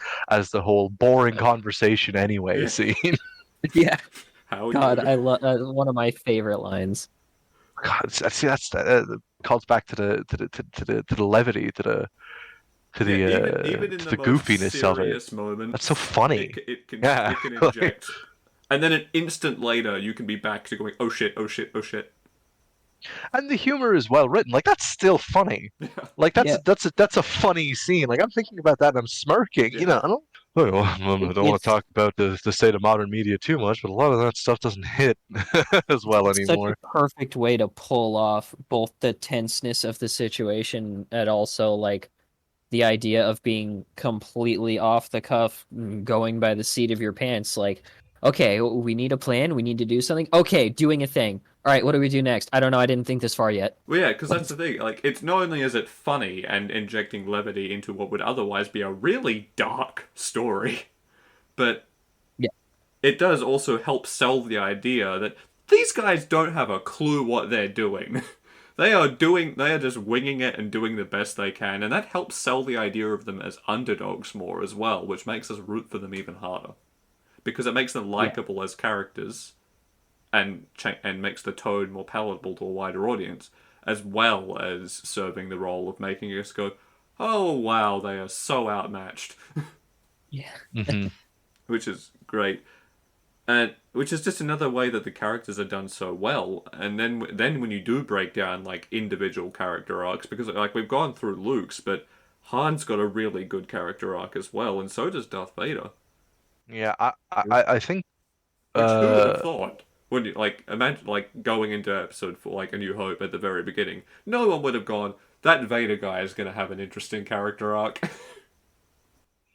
whole boring conversation anyway Yeah, scene. Yeah. how are God, you? I love one of my favorite lines. God, see that's calls back to to the levity, Yeah, even in to the the most goofiness of it. serious That's so moments, funny. Yeah, it can like, inject, and then an instant later you can be back to going, oh shit, oh shit, oh shit. and the humor is well written. Like that's still funny. Yeah, Like Yeah, that's a funny scene. Like I'm thinking about that and I'm smirking. You yeah. know, I don't. Well, I don't want to it's talk about the state of modern media too much, but a lot of that stuff doesn't hit as well it's such a anymore. perfect way to pull off both the tenseness of the situation and also like the idea of being completely off the cuff, going by the seat of your pants. Like, okay, we need a plan. We need to do something. Okay, doing a thing. All right, what do we do next? I don't know. I didn't think this far yet. Well, yeah, because that's the thing. Like, it's not only is it funny and injecting levity into what would otherwise be a really dark story, but Yeah, it does also help sell the idea that these guys don't have a clue what they're doing. They are just winging it and doing the best they can, and that helps sell the idea of them as underdogs more as well, which makes us root for them even harder because it makes them yeah. likable as characters and makes the tone more palatable to a wider audience, as well as serving the role of making us go, "Oh wow, they are so outmatched." Yeah. Hmm which is great. And which is just another way that the characters are done so well. And then when you do break down like individual character arcs, because like we've gone through Luke's, but Han's got a really good character arc as well, and so does Darth Vader. Yeah, I think Which who would have uh thought? When you like imagine like going into episode 4, like A New Hope at the very beginning, no one would have gone. That Vader guy is going to have an interesting character arc.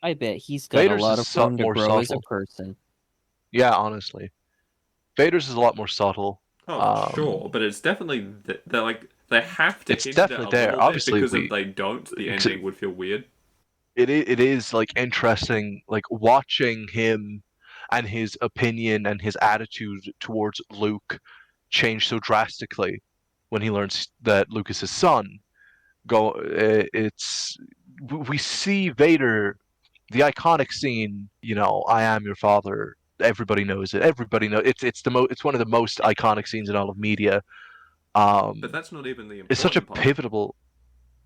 I bet he's got a Vader's lot is of room to more grow as a subtle. person. Yeah, honestly, Vader's is a lot more subtle. Oh, Um, sure, but it's definitely they're like they have to it's hint at it definitely a there. little bit Obviously, because if they don't, the ending would feel weird. it is like interesting, like watching him and his opinion and his attitude towards Luke change so drastically when he learns that Luke is his son. It's we see Vader, the iconic scene. I am your father. Everybody knows it. Everybody knows it's one of the most iconic scenes in all of media. But that's not even the It's such a important part. pivotal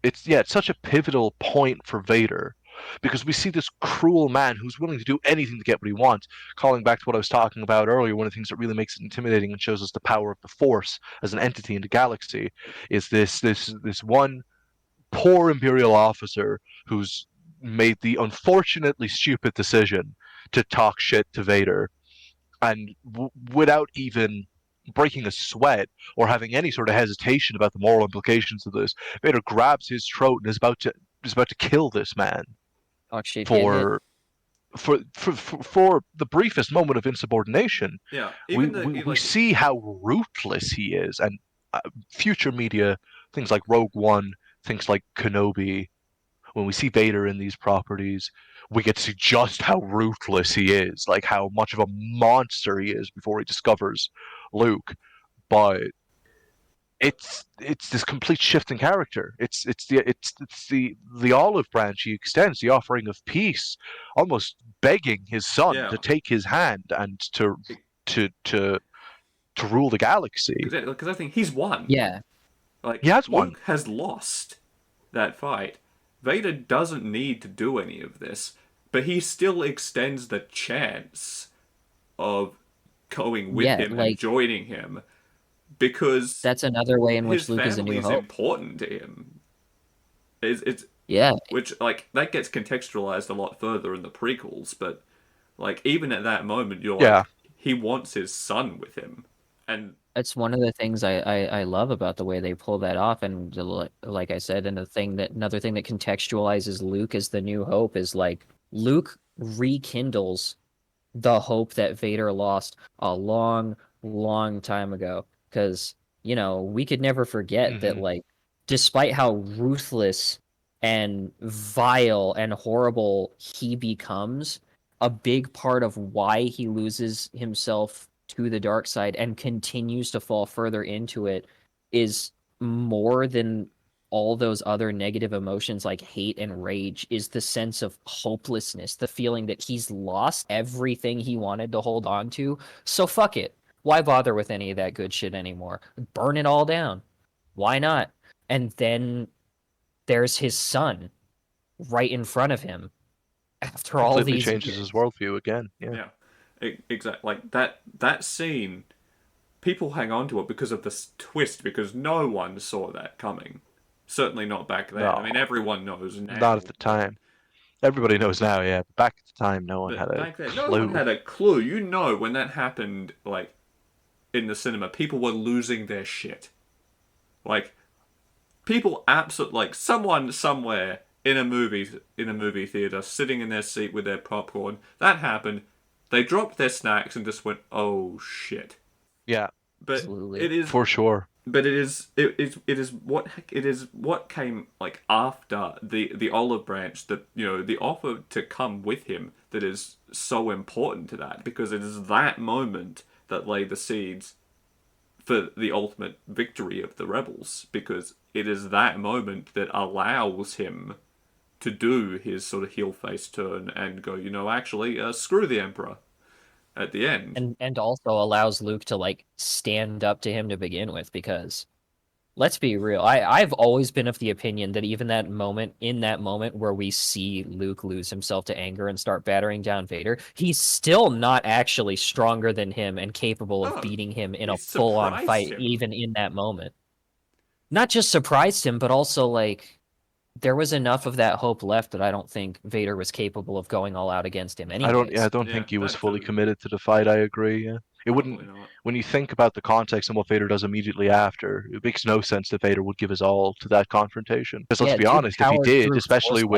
it's such a pivotal point for Vader because we see this cruel man who's willing to do anything to get what he wants. Calling back to what I was talking about earlier, one of the things that really makes it intimidating and shows us the power of the Force as an entity in the galaxy is this one poor Imperial officer who's made the unfortunately stupid decision to talk shit to Vader and without even breaking a sweat or having any sort of hesitation about the moral implications of this, Vader grabs his throat and is about to kill this man Talk shit, get hit. for for the briefest moment of insubordination. Yeah, We even the we, we like see how ruthless he is, and future media, things like Rogue One, things like Kenobi, when we see Vader in these properties, we get to see just how ruthless he is, like how much of a monster he is before he discovers Luke. But it's this complete shift in character. It's the olive branch he extends, the offering of peace, almost begging his son yeah, to take his hand and to to to rule the galaxy. because I think he's won. Yeah, He Like has one. Luke has lost that fight. Vader doesn't need to do any of this, but he still extends the chance of going with yeah, him and like joining him because that's another way in his which Luke is a family new is hope. important to him. It's Yeah, which like that gets contextualized a lot further in the prequels, but like even at that moment, you're Yeah. like he wants his son with him, and it's one of the things I love about the way they pull that off, and like I said, and another thing that contextualizes Luke as the new hope is like Luke rekindles the hope that Vader lost a long, long time ago. Because, we could never forget that, Hmm. like, despite how ruthless and vile and horrible he becomes, a big part of why he loses himself to the dark side and continues to fall further into it is more than all those other negative emotions like hate and rage is the sense of hopelessness, the feeling that he's lost everything he wanted to hold on to. So fuck it. Why bother with any of that good shit anymore? Burn it all down. Why not? And then there's his son right in front of him after all Completely these changes his years. worldview again. Yeah. yeah, exactly like that scene. People hang on to it because of this twist because no one saw that coming. Certainly not back then. I No, mean, everyone knows not at now, the time. Everybody knows now, yeah. But back at the time, no one had but a back then, no one clue. had a clue. You know, when that happened, like in the cinema, people were losing their shit. Like people absolutely like someone somewhere in a movie theater sitting in their seat with their popcorn. That happened. They dropped their snacks and just went, "Oh shit!" Yeah, But Absolutely. it is for sure. but it is what came like after the olive branch that the offer to come with him that is so important to that because it is that moment that laid the seeds for the ultimate victory of the rebels because it is that moment that allows him to do his sort of heel face turn and go actually screw the emperor at the end. And also allows Luke to like stand up to him to begin with because let's be real. I've always been of the opinion that even in that moment where we see Luke lose himself to anger and start battering down Vader, he's still not actually stronger than him and capable of No, beating him in he a full-on surprised fight, him. even in that moment. Not just surprised him, but also like there was enough of that hope left that I don't think Vader was capable of going all out against him I anyways. don't Yeah, think he was that fully too. committed to the fight. I agree. Yeah, it Probably wouldn't. not. When you think about the context and what Vader does immediately after, it makes no sense that Vader would give his all to that confrontation. Because let's Yeah, be dude honest, if he powers did, through force lightning.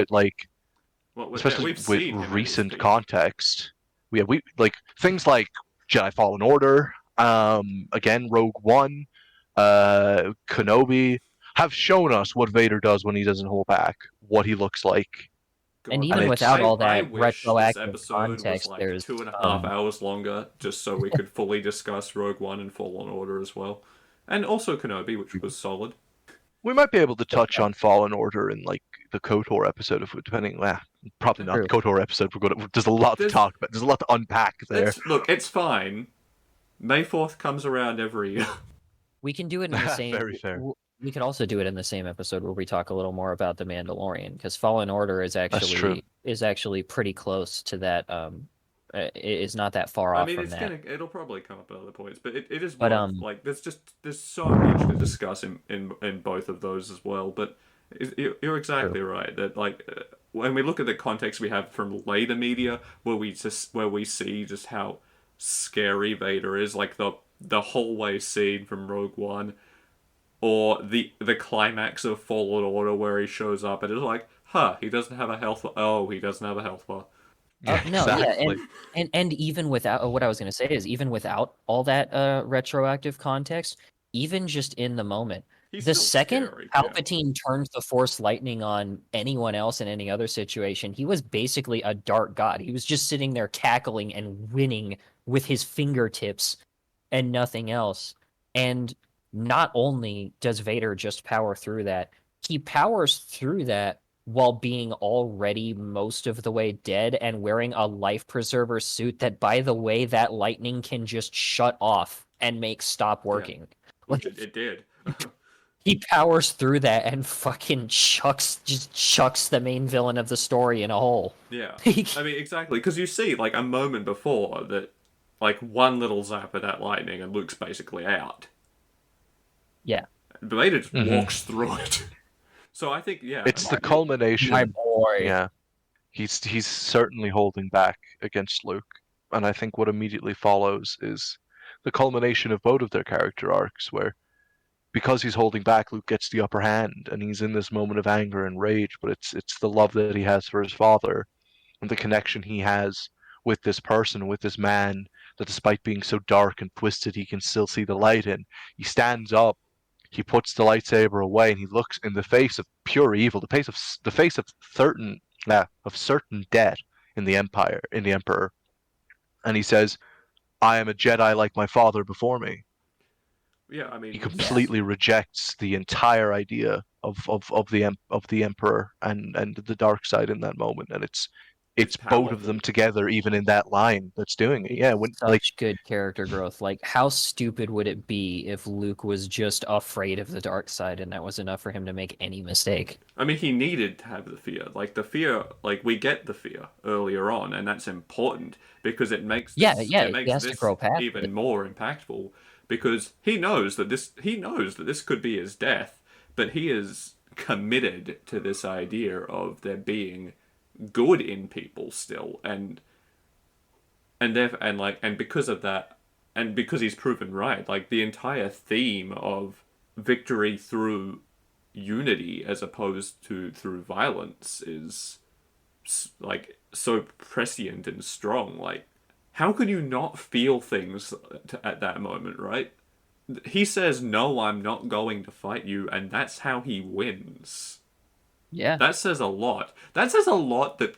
Yeah, especially we've with seen him at his recent peak. context, we like things like Jedi Fallen Order, again Rogue One, Kenobi have shown us what Vader does when he doesn't hold back, what he looks like, And God, and even it's without all I that wish this retroactive episode was context, like there's 2.5 hours longer, just so we could fully discuss Rogue One and Fallen Order as well, and also Kenobi, which was solid. we might be able to so touch on Fallen Order in like the KOTOR episode if we, depending. Probably not true. the KOTOR episode. We're gonna. There's a lot to There's talk about. There's a lot to unpack there. it's look, it's fine. May 4th comes around every year. We can do it in the same. Very fair. We could also do it in the same episode where we talk a little more about the Mandalorian, because Fallen Order That's true. is actually pretty close to that. Is not that far I off mean, from that. it'll probably come up at other points, but it is But worth like there's so much to discuss in both of those as well. But you're true. exactly right that like when we look at the context we have from later media where we see just how scary Vader is, like the hallway scene from Rogue One, or the climax of Fallen Order where he shows up and it's like, huh, he doesn't have a health bar. Oh, he doesn't have a health bar. Yeah, No, yeah, exactly. and even without what I was gonna say is even without all that retroactive context, even just in the moment, He's the still second scary. Yeah. Palpatine turns the Force lightning on anyone else in any other situation, he was basically a dark god. He was just sitting there cackling and winning with his fingertips and nothing else. And not only does Vader just power through that, he powers through that while being already most of the way dead and wearing a life preserver suit that, by the way, that lightning can just shut off and make stop Yeah. working. Which Like it did. he powers through that and fucking chucks the main villain of the story in a hole. Yeah. I mean, exactly. Because you see, like, a moment before that, like, one little zap of that lightning and Luke's basically out. Yeah. Vader just Hmm. walks through it. So I think, yeah. It's the My culmination. boy. Yeah, he's certainly holding back against Luke, and I think what immediately follows is the culmination of both of their character arcs, where because he's holding back, Luke gets the upper hand, and he's in this moment of anger and rage. But it's the love that he has for his father and the connection he has with this person, with this man, that despite being so dark and twisted, he can still see the light in. He stands up, he puts the lightsaber away, and he looks in the face of pure evil, the face of certain death in the Empire, in the Emperor, and he says, "I am a Jedi like my father before me." Yeah, I He mean, Yeah. completely rejects the entire idea of the Emperor and the dark side in that moment, and it's it's both of them powerful. together, even in that line, that's doing it. Yeah, when like Such good character growth. Like, how stupid would it be if Luke was just afraid of the dark side and that was enough for him to make any mistake? I mean, he needed to have the fear. Like, the fear, like, we get the fear earlier on, and that's important because Yeah, yeah, it he makes has to this grow past it. even more impactful because he knows that this could be his death, but he is committed to this idea of there being good in people still, and because of that, and because he's proven right, like the entire theme of victory through unity as opposed to through violence is like so prescient and strong. Like, how could you not feel things at that moment, right? He says, "No, I'm not going to fight you," and that's how he wins. Yeah. That says a lot. That says a lot that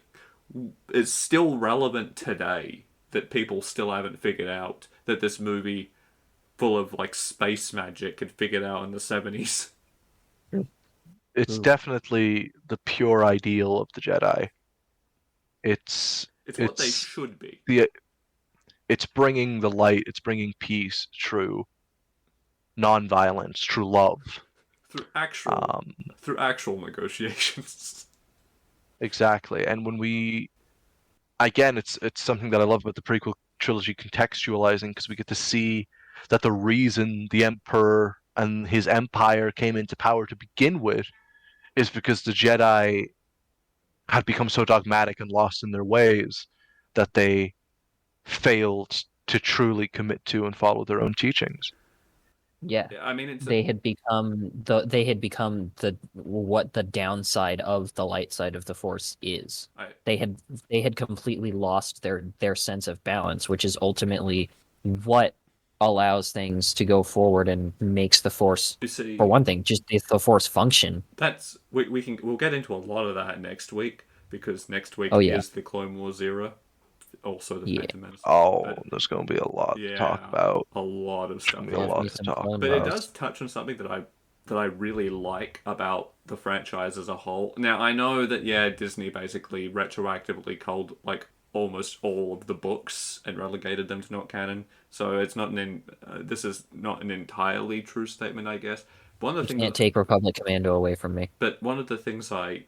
is still relevant today, that people still haven't figured out, that this movie full of like space magic had figured out in the 70s. it's Ooh. definitely the pure ideal of the Jedi. It's It's what they it's should be. the it's bringing the light, it's bringing peace, true non-violence, true love. through actual Um, through actual negotiations. exactly. And when we again, it's something that I love about the prequel trilogy contextualizing because we get to see that the reason the Emperor and his empire came into power to begin with is because the Jedi had become so dogmatic and lost in their ways that they failed to truly commit to and follow their own teachings. Yeah. Yeah, I mean it's They had become the what the downside of the light side of the force is. I They had they had completely lost their sense of balance, which is ultimately what allows things to go forward and makes the force, you for see one thing, just if the force function. that's we'll get into a lot of that next week because next Oh week yeah. is the Clone Wars era, also the Yeah. Phantom Menace. Oh, But there's going to be a lot to talk yeah, about. a lot of There's going stuff to be a here. lot Definitely to some talk Clone But it about. Wars. does touch on something that I really like about the franchise as a whole. Now I know that yeah, Disney basically retroactively culled like almost all of the books and relegated them to not canon. So it's not this is not an entirely true statement, I guess. One of the You things, can't take Republic Commando away from me. but one of the things I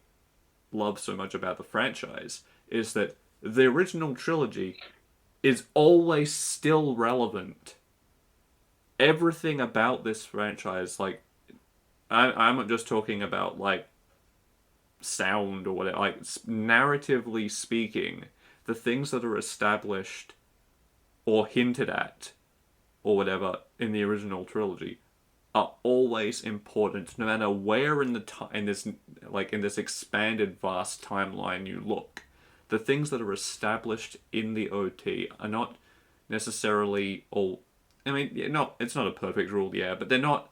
love so much about the franchise is that the original trilogy is always still relevant. Everything about this franchise, like I'm just talking about like sound or whatever, like narratively speaking, the things that are established or hinted at or whatever in the original trilogy are always important, no matter where in the in this like in this expanded vast timeline you look. The things that are established in the OT are not necessarily all. I mean, it's not a perfect rule, yeah, but they're not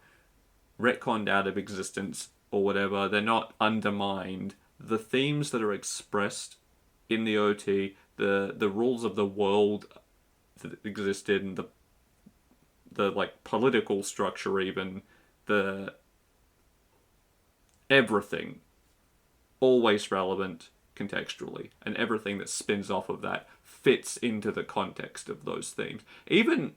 retconned out of existence or whatever. They're not undermined. The themes that are expressed in the OT, the rules of the world that existed, and the like political structure, even the everything, always relevant contextually, and everything that spins off of that fits into the context of those themes. Even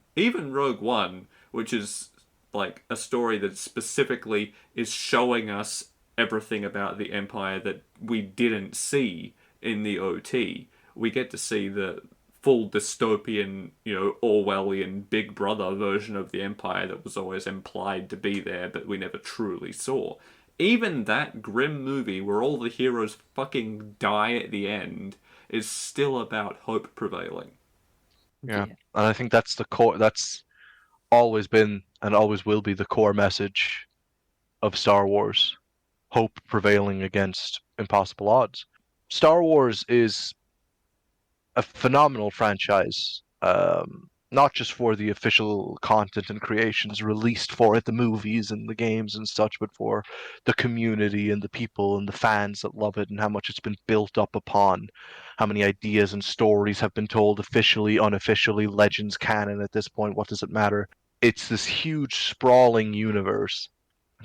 Rogue One, which is like a story that specifically is showing us everything about the Empire that we didn't see in the OT. We get to see the full dystopian, Orwellian Big Brother version of the Empire that was always implied to be there, but we never truly saw. Even that grim movie where all the heroes fucking die at the end is still about hope prevailing. Yeah. Yeah. And I think that's the core, that's always been and always will be the core message of Star Wars. Hope prevailing against impossible odds. Star Wars is a phenomenal franchise, not just for the official content and creations released for it, the movies and the games and such, but for the community and the people and the fans that love it and how much it's been built up upon, how many ideas and stories have been told officially, unofficially, legends canon at this point, what does it matter? It's this huge sprawling universe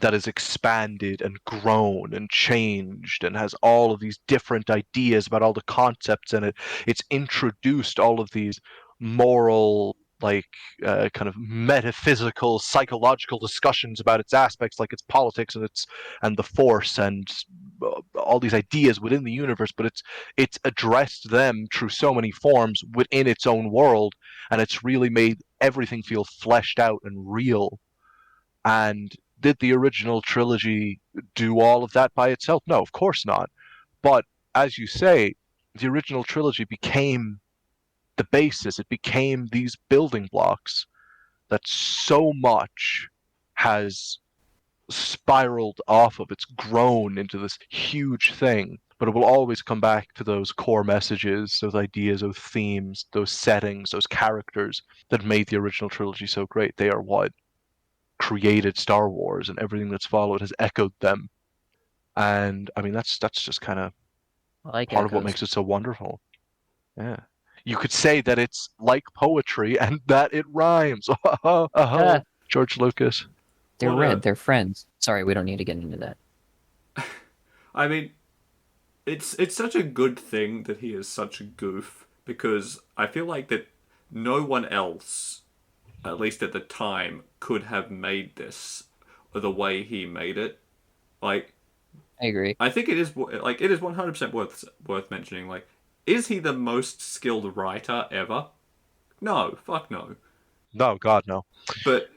that has expanded and grown and changed and has all of these different ideas about all the concepts in it. It's introduced all of these moral, like kind of metaphysical, psychological discussions about its aspects, like its politics and its and the force and all these ideas within the universe. But it's addressed them through so many forms within its own world, and it's really made everything feel fleshed out and real. And did the original trilogy do all of that by itself? No, of course not. But as you say, the original trilogy became the basis. It became these building blocks that so much has spiraled off of. It's grown into this huge thing. But it will always come back to those core messages, those ideas, those themes, those settings, those characters that made the original trilogy so great. They are what created Star Wars, and everything that's followed has echoed them. And I mean, that's just kind of I like part of what echoes. makes it so wonderful. Yeah. You could say that it's like poetry and that it rhymes. Ah, George Lucas. they're What red. a, They're friends. Sorry, we don't need to get into that. I mean, it's such a good thing that he is such a goof because I feel like that no one else, at least at the time, could have made this. the way he made it. Like, I agree. I think it is 100% worth mentioning. Like, is he the most skilled writer ever? No, fuck no. No, God, no. But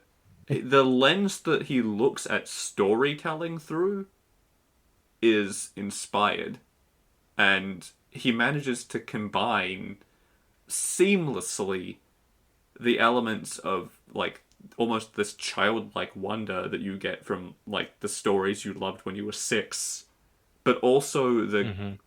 the lens that he looks at storytelling through is inspired, and he manages to combine seamlessly the elements of like almost this childlike wonder that you get from like the stories you loved when you were 6, but also Hmm.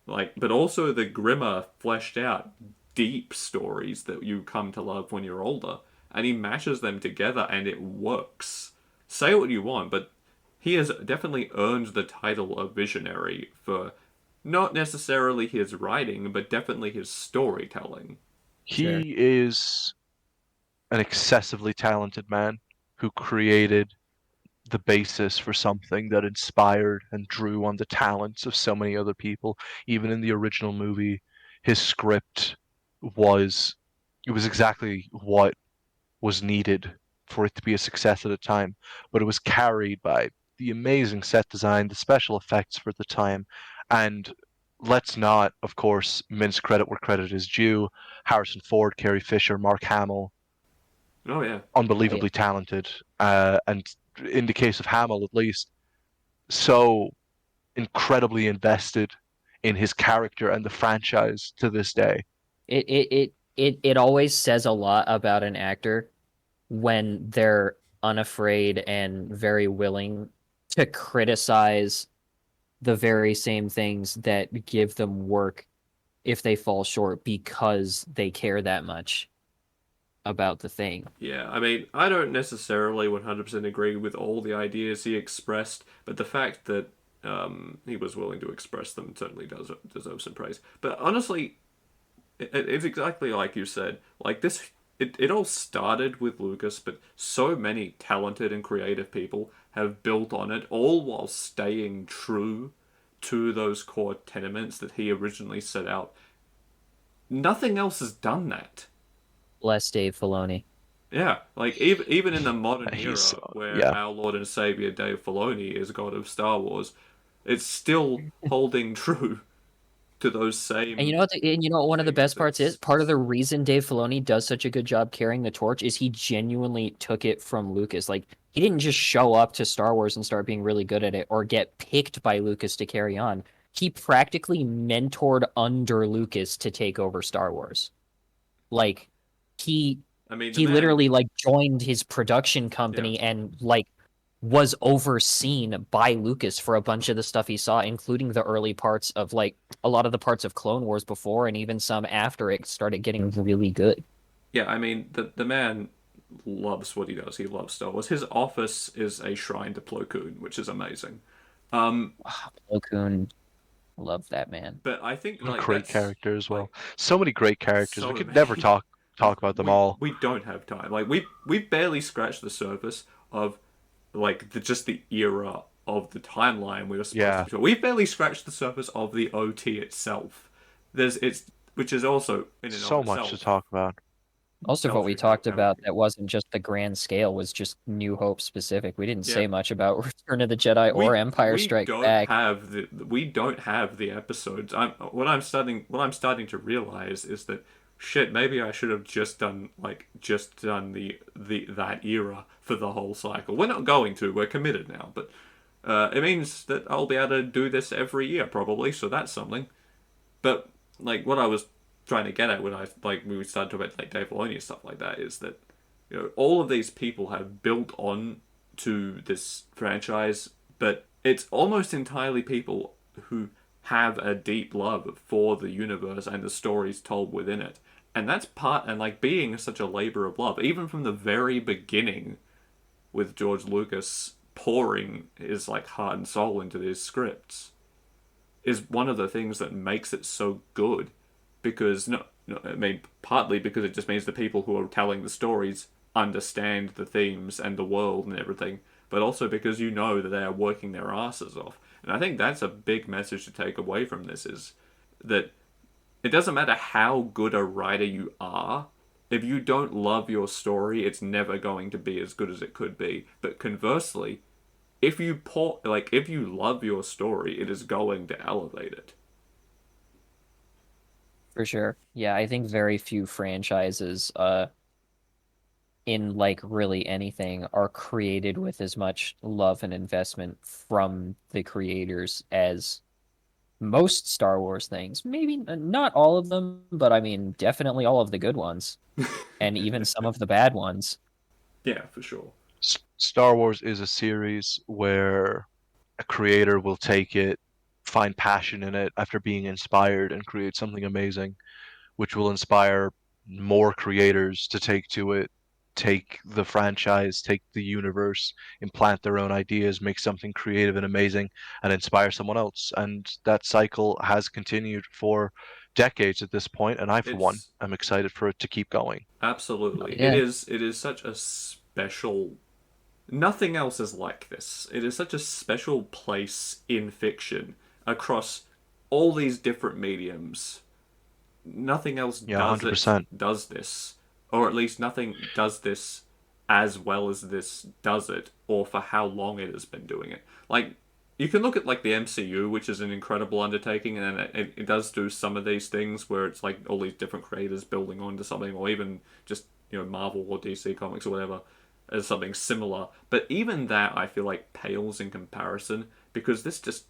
the grimmer, fleshed out, deep stories that you come to love when you're older, and he mashes them together and it works. Say what you want, but he has definitely earned the title of visionary for not necessarily his writing, but definitely his storytelling. Sure. He is an excessively talented man who created the basis for something that inspired and drew on the talents of so many other people. Even in the original movie, his script was it was exactly what was needed for it to be a success at the time, but it was carried by the amazing set design, the special effects for the time, and let's not, of course, mince credit where credit is due. Harrison Ford, Carrie Fisher, Mark Hamill, Oh yeah, Oh yeah. unbelievably talented, and in the case of Hamill, at least, so incredibly invested in his character and the franchise to this day. It always says a lot about an actor when they're unafraid and very willing to criticize the very same things that give them work if they fall short because they care that much about the thing. yeah. I mean, I don't necessarily 100% agree with all the ideas he expressed, but the fact that he was willing to express them certainly does deserve some praise. But honestly, it's exactly like you said. Like this, it all started with Lucas, but so many talented and creative people have built on it, all while staying true to those core tenements that he originally set out. Nothing else has done that. Bless Dave Filoni. Yeah, like even in the modern He's era where yeah, our Lord and Savior Dave Filoni is God of Star Wars, it's still holding true to those And same you know what? And you know what one of the best parts is? ethics. Part of the reason Dave Filoni does such a good job carrying the torch is he genuinely took it from Lucas. Like he didn't just show up to Star Wars and start being really good at it or get picked by Lucas to carry on. He practically mentored under Lucas to take over Star Wars. Like he I mean, the he man, literally like joined his production yeah, company and like was overseen by Lucas for a bunch of the stuff he saw, including the early parts of like a lot of the parts of Clone Wars before and even some after it started getting really good. yeah. I mean, the man loves what he does. He loves Star Wars. His office is a shrine to Plo Koon, which is amazing. Um, Plo Koon, love that man. but I think what a like great that's character as well. like So many great characters. We so could never many. talk about them all. We don't have time. Like we barely scratched the surface of like just the era of the timeline we were supposed to Yeah, be talking. We've barely scratched the surface of the OT itself. There's it's which is also in and of so much to itself talk about. Most of what tells we you how talked about many. that wasn't just the grand scale was just New Hope specific. We didn't Yeah, say much about Return of the Jedi or Empire Strikes Back. we don't have the episodes. What I'm starting to realize is that shit, maybe I should have just done the that era for the whole cycle. We're not going to. We're committed now, but it means that I'll be able to do this every year probably. So that's something. But like what I was trying to get at when I like when we started talking about like Dave Filoni and stuff like that is that all of these people have built on to this franchise, but it's almost entirely people who have a deep love for the universe and the stories told within it. And that's part and like being such a labor of love, even from the very beginning with George Lucas pouring his like heart and soul into these scripts is one of the things that makes it so good because no, I mean partly because it just means the people who are telling the stories understand the themes and the world and everything, but also because you know that they are working their asses off. And I think that's a big message to take away from this is that it doesn't matter how good a writer you are. If you don't love your story, it's never going to be as good as it could be. But conversely, if you love your story, it is going to elevate it. For sure. Yeah, I think very few franchises in like really anything are created with as much love and investment from the creators as most Star Wars things. Maybe not all of them, but I mean definitely all of the good ones and even some of the bad ones. Yeah, for sure. Star Wars is a series where a creator will take it, find passion in it after being inspired, and create something amazing, which will inspire more creators to take to it, take the franchise, take the universe, implant their own ideas, make something creative and amazing, and inspire someone else. And that cycle has continued for decades at this point, and I, for one, It's am excited for it to keep going. Oh, absolutely. yeah. It is such a special. Nothing else is like this. It is such a special place in fiction across all these different mediums. Nothing else Yeah, does 100%. this, or at least nothing does this as well as this does it, or for how long it has been doing it. Like, you can look at like the MCU, which is an incredible undertaking, and it does do some of these things where it's like all these different creators building onto something, or even just Marvel or DC Comics or whatever as something similar. But even that, I feel like pales in comparison because this just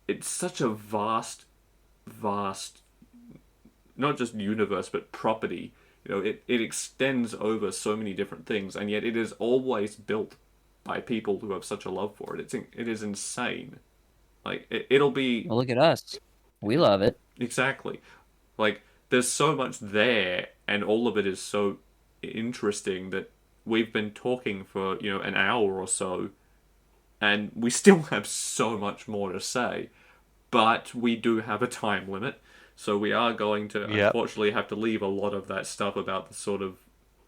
it's such a vast not just universe but property. It extends over so many different things, and yet it is always built by people who have such a love for it. It is insane. Like it'll be Well, look at us. We love it. exactly like there's so much there, and all of it is so interesting that we've been talking for an hour or so, and we still have so much more to say. But we do have a time limit, so we are going to Yep. unfortunately have to leave a lot of that stuff about the sort of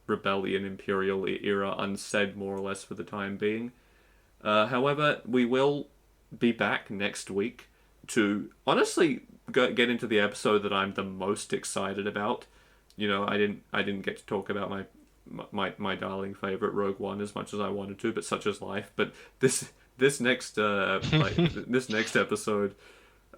rebellion imperial era unsaid, more or less, for the time being. However, we will be back next week to honestly get into the episode that I'm the most excited about. I didn't get to talk about my darling favorite Rogue One as much as I wanted to, but such is life. But this next this next episode,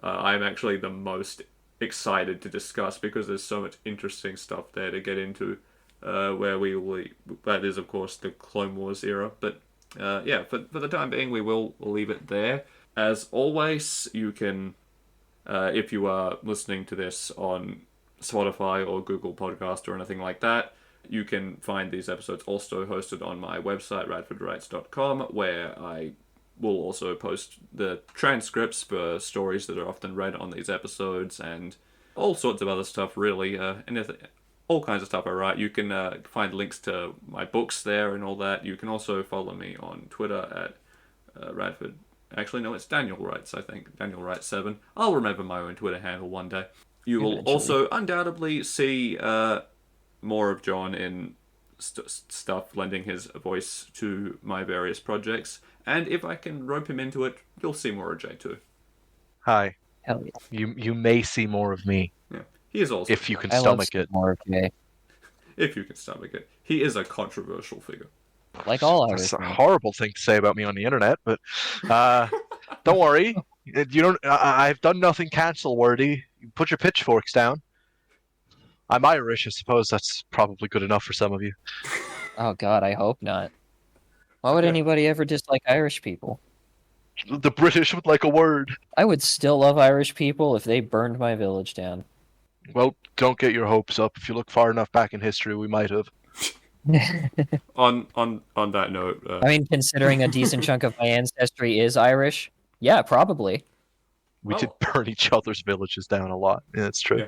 I'm actually the most excited to discuss because there's so much interesting stuff there to get into. Where we will, that is of course the Clone Wars era, but yeah, for the time being, we'll leave it there. As always, you can, if you are listening to this on Spotify or Google Podcast or anything like that, you can find these episodes also hosted on my website, radfordwrites.com, where I will also post the transcripts for stories that are often read on these episodes and all sorts of other stuff, really. All kinds of stuff I write. You can find links to my books there and all that. You can also follow me on Twitter at Radford. Actually, no, it's Daniel Writes, I think. Daniel Writes 7. I'll remember my own Twitter handle one day. You will Eventually. also undoubtedly see more of Jon in stuff, lending his voice to my various projects. And if I can rope him into it, you'll see more of Jay too. Hi. Hell yeah. You may see more of me Yeah, he is also if you can I love stomach it. more okay. if you can stomach it. He is a controversial figure. Like all That's a Irishmen. horrible thing to say about me on the internet, but don't worry. You don't. I've done nothing cancel worthy. You put your pitchforks down. I'm Irish. I suppose that's probably good enough for some of you. Oh God, I hope not. Why would anybody ever dislike Irish people? The British would like a word. I would still love Irish people if they burned my village down. Well, don't get your hopes up. If you look far enough back in history, we might have. On that note, I mean, considering a decent chunk of my ancestry is Irish, yeah, probably. We did well, burn each other's villages down a lot. Yeah, that's true.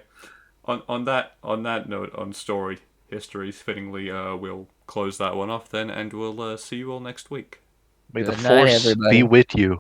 yeah. On that note, on story histories, fittingly, we'll close that one off then, and we'll see you all next week. May the Good night, force be everybody. with you.